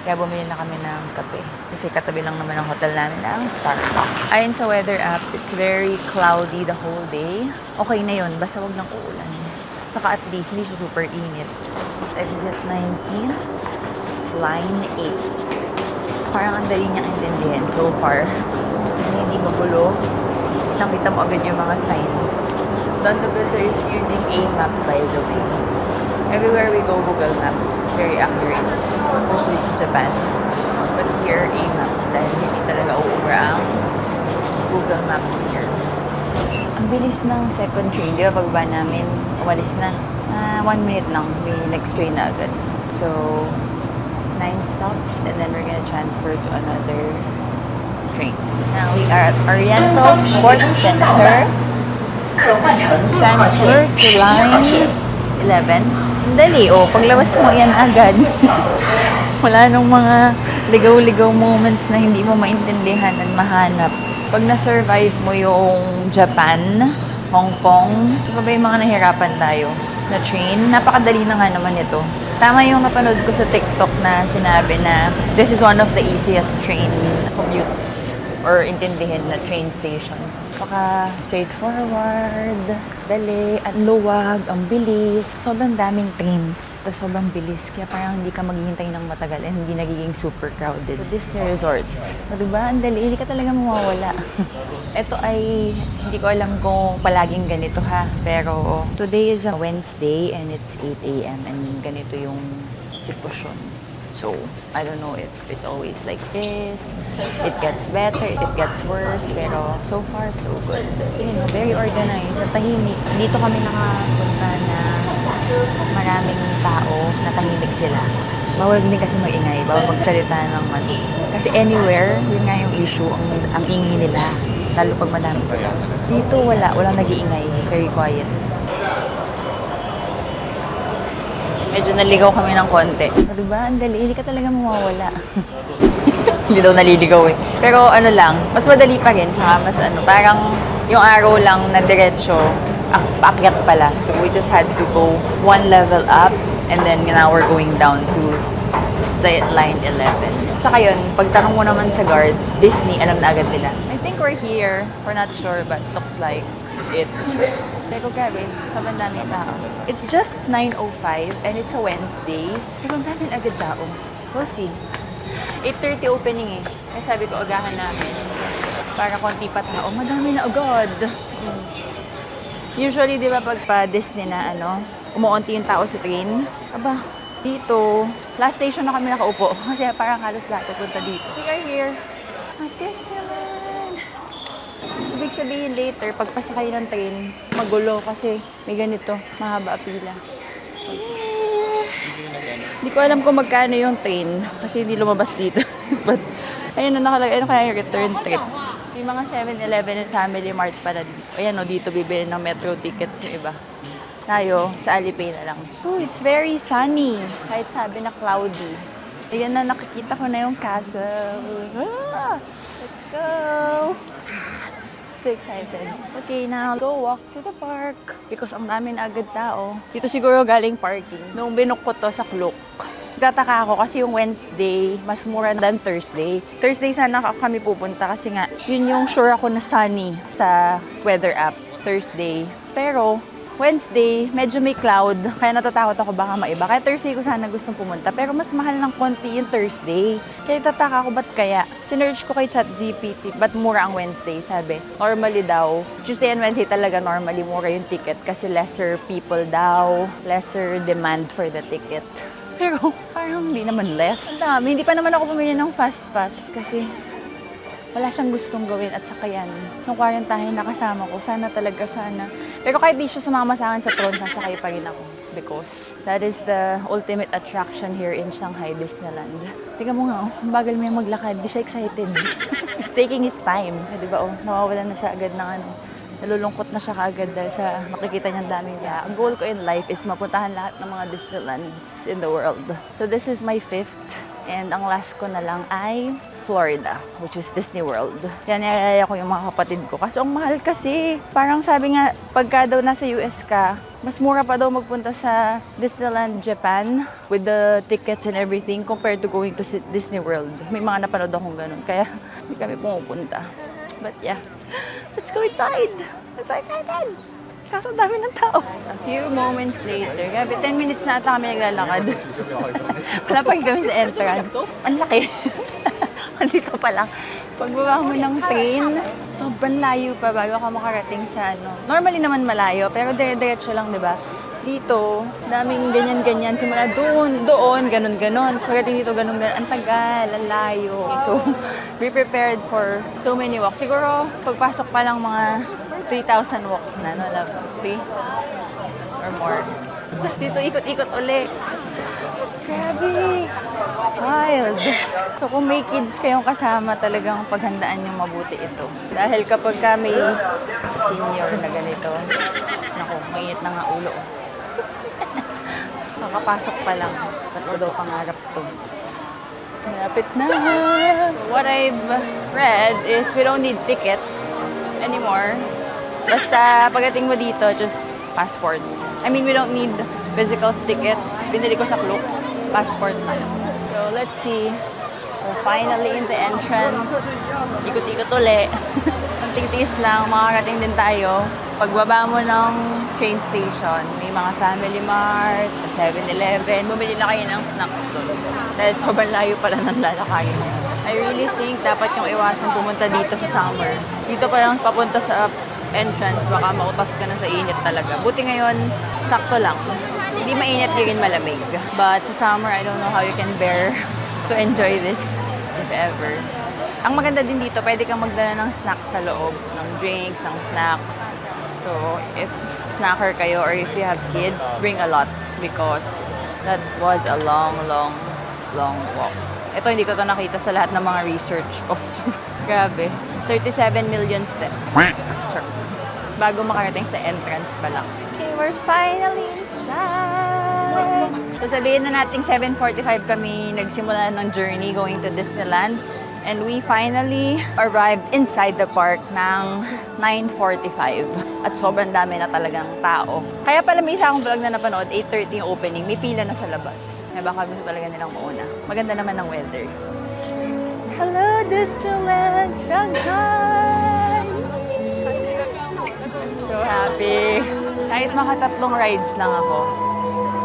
Kaya bumili na kami ng kape. Kasi katabi lang naman ang hotel namin ng Starbucks. Ayon sa weather app, it's very cloudy the whole day. Okay na yun, basta wag nang uulan. Tsaka at least, hindi siya super init. This is exit 19, line 8. Parang ang dali niyang intindihin so far. Kasi hindi magulo. Kasi kitang-kita mo agad yung mga signs. Don the builder is using a map, by the way. Everywhere we go, Google Maps. Very accurate. Especially sa Japan. But here, a map. Dahil hindi talaga uubra ang Google Maps here. Ang bilis ng second train. Di ba pagbaba namin, umalis na. 1 minute lang. May next train na agad. So, 9 stops. And then we're gonna transfer to another train. Now, we are at Oriental Sports Center. Transfer to line 11. Dali, paglabas mo yan agad. Wala nung mga ligaw-ligaw moments na hindi mo maintindihan at mahanap. Pag na-survive mo yung Japan, Hong Kong, di ba ba yung mga nahirapan tayo na train? Napakadali na nga naman ito. Tama yung napanood ko sa TikTok na sinabi na this is one of the easiest train commutes or intindihin na train station. Baka straightforward, dali, at luwag, ang bilis. Sobrang daming trains, tapos sobrang bilis. Kaya parang hindi ka maghihintay ng matagal and hindi nagiging super crowded. So Disney Resort. O diba? Ang dali, hindi ka talaga mawawala. Ito ay, hindi ko alam kung palaging ganito ha. Pero today is a Wednesday and it's 8 a.m. and ganito yung sitwasyon. So, I don't know if it's always like this. It gets better, it gets worse. Pero so far, so good. You know, very organized, at tahimik. Dito kami nakapunta na maraming tao na tahimik sila. Bawal din kasi mag-ingay, bawal magsalita ng ano. Kasi anywhere, yun nga yung issue, ang ingay nila. Lalo pag madami sila. Dito walang nag-iingay, very quiet. Medyo naligaw kami ng konti. Diba? Ang dali, hindi ka talaga mawawala. Hindi daw naliligaw eh. Pero ano lang, mas madali pa rin. Tsaka mas ano, parang yung araw lang na diretso, paakyat pala. So we just had to go one level up and then now we're going down to the line 11. Tsaka yun, pagtanong mo naman sa guard, Disney, alam na agad nila. I think we're here. We're not sure but looks like it. Pero grabe, sobrang dami tao. It's just 9:05 and it's a Wednesday. Pero ang dami agad tao. We'll see. 8:30 opening eh. Kaya sabi ko, agahan namin. Para konti pa tao. Madami na agad. Usually, di ba pag pa Disney na ano, umuunti yung tao sa train. Aba, dito, last station na kami nakaupo. Kasi parang halos lahat pupunta dito. We are here. At Disneyland. Ibig sabihin later, pagpasakay ng train, magulo kasi may ganito, mahaba pila. Hindi ko alam kung magkano yung train kasi hindi lumabas dito. But, ayun na nakalagay, ano kaya yung return trip. May mga 7-Eleven and Family Mart pala dito. Ayan o, dito bibili ng metro tickets yung iba. Tayo, sa Alipay na lang. Oh, it's very sunny. Kahit sabi na cloudy. Ayan na, nakikita ko na yung castle. Ah, let's go! So excited. Okay, now go walk to the park because ang dami na agad tao. Dito siguro galing parking. Nung binook ko to sa Klook. Tataka ako kasi yung Wednesday mas mura than Thursday. Thursday sana kami pupunta kasi nga yun yung sure ako na sunny sa weather app. Thursday. Pero Wednesday, medyo may cloud, kaya natatakot ako baka maiba. Kaya Thursday ko sana gustong pumunta, pero mas mahal ng konti yung Thursday. Kaya tataka ako, ba't kaya? Sinearch ko kay ChatGPT, ba't mura ang Wednesday? Sabi, normally daw, Tuesday and Wednesday talaga normally mura yung ticket kasi lesser people daw, lesser demand for the ticket. Pero parang hindi naman less. Ang dami, hindi pa naman ako pumili ng fast pass kasi wala siyang gustong gawin at sakayan. Nung quarantine nakasama ko, sana. Pero kahit di siya sumama sa akin sa Tron, sasakay pa rin ako. Because that is the ultimate attraction here in Shanghai Disneyland. Tingnan mo nga, bagal mo yung maglakad. Di siya excited. He's taking his time. Di ba, nawawalan na siya agad ng ano. Nalulungkot na siya kaagad dahil sa nakikita niyang daming niya. Ang goal ko in life is mapuntahan lahat ng mga Disneylands in the world. So this is my 5th. And ang last ko na lang ay Florida, which is Disney World. Yan, niyayaya ko yung mga kapatid ko. Kaso ang mahal kasi. Parang sabi nga, pagka daw nasa US ka, mas mura pa daw magpunta sa Disneyland Japan with the tickets and everything compared to going to Disney World. May mga napanood akong ganun. Kaya hindi kami pumupunta. But yeah, let's go inside. I'm so excited. Kaso ang dami ng tao. A few moments later, grabe, 10 minutes na ata kami naglalakad. Wala pa kami sa entrance. Ang laki. Andito pa lang. Pagbaba mo ng train, sobrang layo pa bago ka makarating sa ano. Normally naman malayo, pero dire-diretso lang, di ba? Dito, daming ganyan-ganyan. Simula doon, ganun-ganon. So, rating dito, ganun-ganon. Ang tagal, ang layo. So, be prepared for so many walks. Siguro, pagpasok pa lang mga 3,000 walks na, no, love? 3 or more. Tapos dito, ikot-ikot ulit. Grabe! Wild! So kung may kids kayong kasama, talagang paghandaan yung mabuti ito. Dahil kapag ka may senior na ganito, naku, mainit na nga ulo. Makapasok pa lang. Ba't daw pangarap to? Malapit na! What I've read is we don't need tickets anymore. Basta pagdating mo dito, just passport. I mean, we don't need physical tickets. Binili ko sa Klook. Passport na. So, let's see. We're finally in the entrance. Ikot-ikot uli. Ang tingtis lang, makakarating din tayo. Pagbaba mo ng train station, may mga Family Mart, 7-Eleven, bumili na kayo ng snacks doon. Dahil sobrang layo pala ng lalakayin. I really think dapat yung iwasan pumunta dito sa summer. Dito pa lang papunta sa entrance, baka mautas ka na sa init talaga. Buti ngayon, sakto lang. Hindi mainit, di rin malamig. But sa summer, I don't know how you can bear to enjoy this, if ever. Ang maganda din dito, pwede kang magdala ng snacks sa loob, ng drinks, ng snacks. So, if snacker kayo or if you have kids, bring a lot because that was a long walk. Ito, hindi ko to nakita sa lahat ng mga research ko. Grabe. 37 million steps. Sure. Bago makarating sa entrance pa lang. Okay, we're finally inside! So, sabihin na natin 7:45 kami nagsimula ng journey going to Disneyland. And we finally arrived inside the park ng 9:45. At sobrang dami na talagang tao. Kaya pala may isa akong vlog na napanood, 8:30 yung opening. May pila na sa labas. Kaya baka gusto talaga nilang mauna. Maganda naman ang weather. Hello, Disneyland Shanghai! So happy. Kahit makatatlong rides lang ako.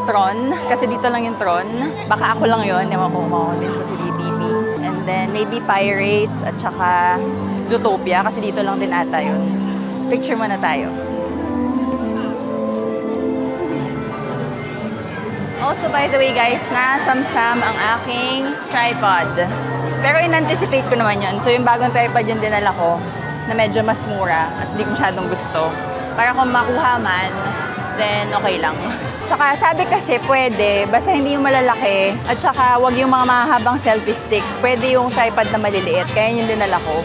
Tron, kasi dito lang yung Tron. Baka ako lang yun, ewan ko makakonvince ko si DTV. And then maybe Pirates at saka Zootopia, kasi dito lang din ata yun. Picture muna tayo. Also, by the way guys, nasamsam ang aking tripod. Pero in-anticipate ko naman yun. So yung bagong tripod yung dinala ko, na medyo mas mura at hindi ko masyadong gusto. Para kung makuha man, then okay lang. Tsaka sabi kasi pwede, basta hindi yung malalaki, at saka wag yung mga mahabang selfie stick, pwede yung tripod na maliliit, kaya yun dinala ko.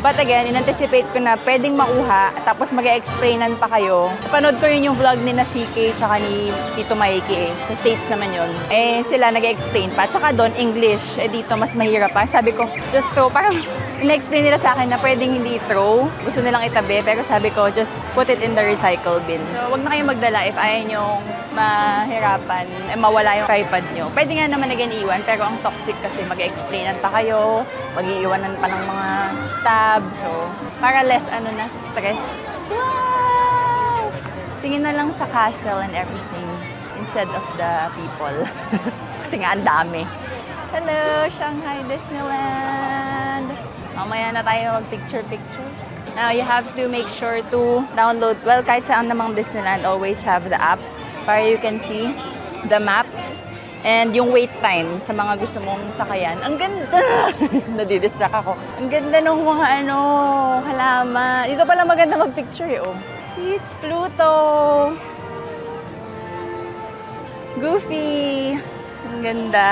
But again, in-anticipate ko na pwedeng makuha, tapos mag-e-explainan pa kayo. Napanood ko yun yung vlog ni na CK tsaka ni Tito Mikey sa States naman yun. Eh, sila nag-e-explain pa. Tsaka doon, English. Eh, dito mas mahirap pa. Sabi ko, just throw. Parang in-explain nila sa akin na pwedeng hindi throw. Gusto nilang itabi, pero sabi ko, just put it in the recycle bin. So, wag na kayong magdala if ayaw nyong mahirapan, mawala yung tripod nyo. Pwede nga naman nag-iwan, pero ang toxic kasi mag-explainan pa kayo, mag-iiwanan pa ng mga stab. So, para less stress. Wow! Tingin na lang sa castle and everything instead of the people. Kasi nga ang dami. Hello, Shanghai Disneyland! Mamaya na tayo mag-picture-picture. Now, you have to make sure to download, well, kahit saan namang Disneyland, always have the app para you can see the maps and yung wait time sa mga gusto mong sakayan. Ang ganda! Nadidistract ako. Ang ganda ng mga halaman. Dito pala maganda mag-picture eh, oh. See, it's Pluto! Goofy! Ang ganda!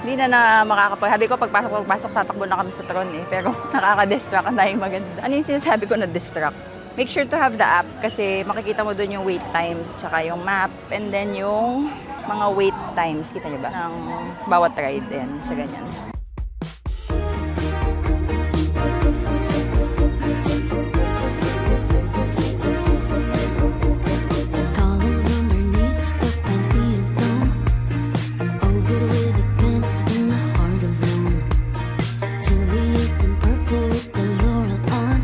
Hindi na makakapag... Sabi ko, pagpasok, tatakbo na kami sa Tron eh. Pero nakaka-distract. Ang dahil maganda. Ano yung sinasabi ko na distract? Make sure to have the app kasi makikita mo doon yung wait times, tsaka yung map, and then yung mga wait times, kita niyo ba? Ng bawat ride din sa ganyan. Columns underneath the Pantheon dome, oval with a pen in the heart of Rome. Julius in purple with the laurel on.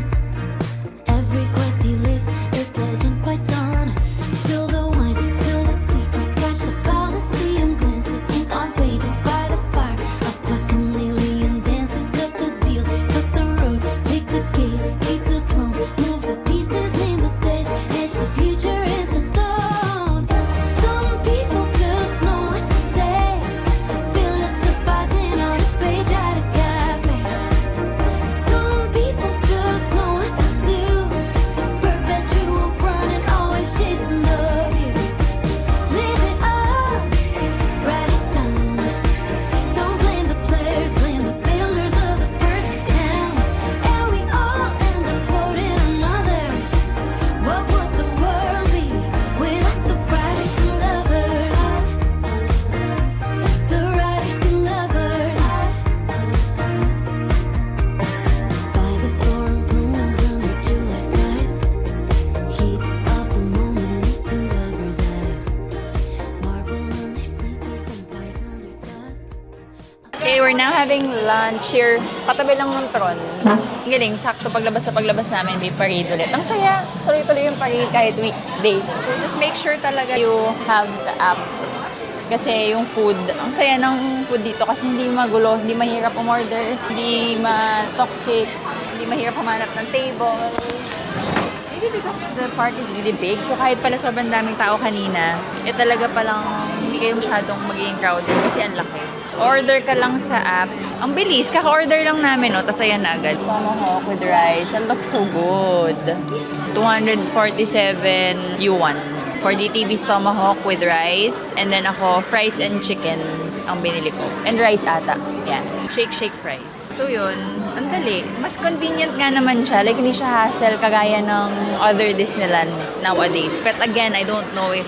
Every quest he lives is legend by dawn. Spill the wine, spill the secrets, catch the Colosseum glances, ink on pages by the fire of Buckingham. having lunch here. Katabi lang ng Tron. Ang galing, sakto paglabas namin, may parade ulit. Ang saya. Tuloy-tuloy yung parade kahit weekday. So just make sure talaga you have the app. Kasi yung food, ang saya ng food dito kasi hindi magulo, hindi mahirap umorder, hindi ma-toxic, hindi mahirap humanap ng table. Maybe because the park is really big, so kahit pala sobrang daming tao kanina, talaga palang hindi kayo masyadong magiging crowded kasi ang laki. Order ka lang sa app. Ang bilis, kaka-order lang namin, no? Tapos ayan na agad. Tomahawk with rice. That looks so good. 247 yuan. For DTV's tomahawk with rice. And then ako, fries and chicken ang binili ko. And rice ata. Yan. Shake fries. So yun, ang dali. Mas convenient nga naman siya. Like, hindi siya hassle kagaya ng other Disneylands nowadays. But again, I don't know if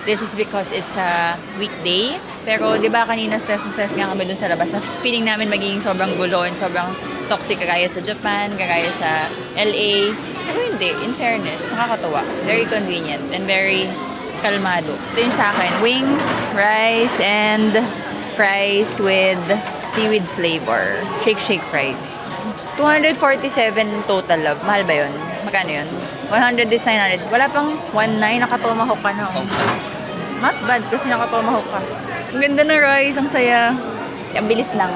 this is because it's a weekday. Pero di ba kanina stress nga kami dun sa labas na feeling namin magiging sobrang gulo and sobrang toxic kagaya sa Japan, kagaya sa LA. Pero hindi, in fairness, nakakatuwa. Very convenient and very kalmado. Ito yung sa akin, wings, rice, and fries with seaweed flavor. Shake fries. 247 total love. Mahal ba yun? Magkano yun? 100 is 900. Wala pang 19, nakatomahawk ka na. Not bad kasi nakatomahawk ka. Ang ganda na rice, ang saya. Ang bilis lang.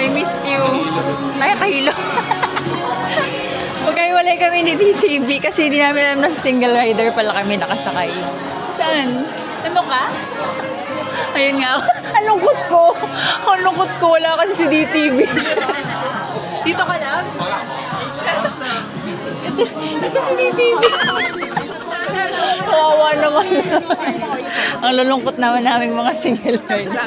I missed you. Nakakahilo. Magkahiwalay kami ni DTV kasi hindi namin alam na sa single rider pala kami nakasakay. Saan? Ano ka? Ayun nga. Ang lungkot ko. Ang lungkot ko. Wala kasi si DTV. Dito ka lang? Ito si DTV. Kawawa naman. Ang lulungkot naman naming mga single rider.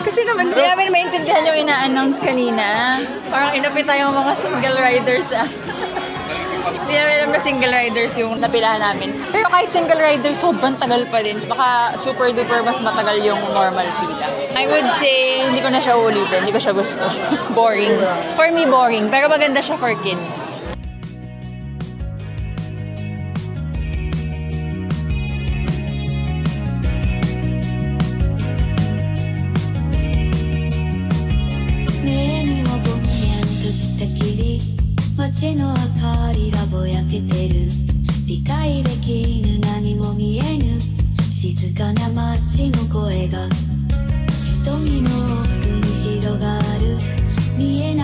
Kasi naman, hindi namin maintindihan yung ina-announce kanina. Parang inapit tayong mga single riders. Hindi namin alam na single riders yung napilahan namin. Pero kahit single riders, sobrang tagal pa din. Baka super duper mas matagal yung normal pila. I would say, hindi ko na siya ulitin. Hindi ko siya gusto. Boring. For me, boring. Pero maganda siya for kids.目にはぼんやりとした霧街の明かりがぼやけてる理解できぬ何も見えぬ静かな街の声が瞳の奥に広がる見え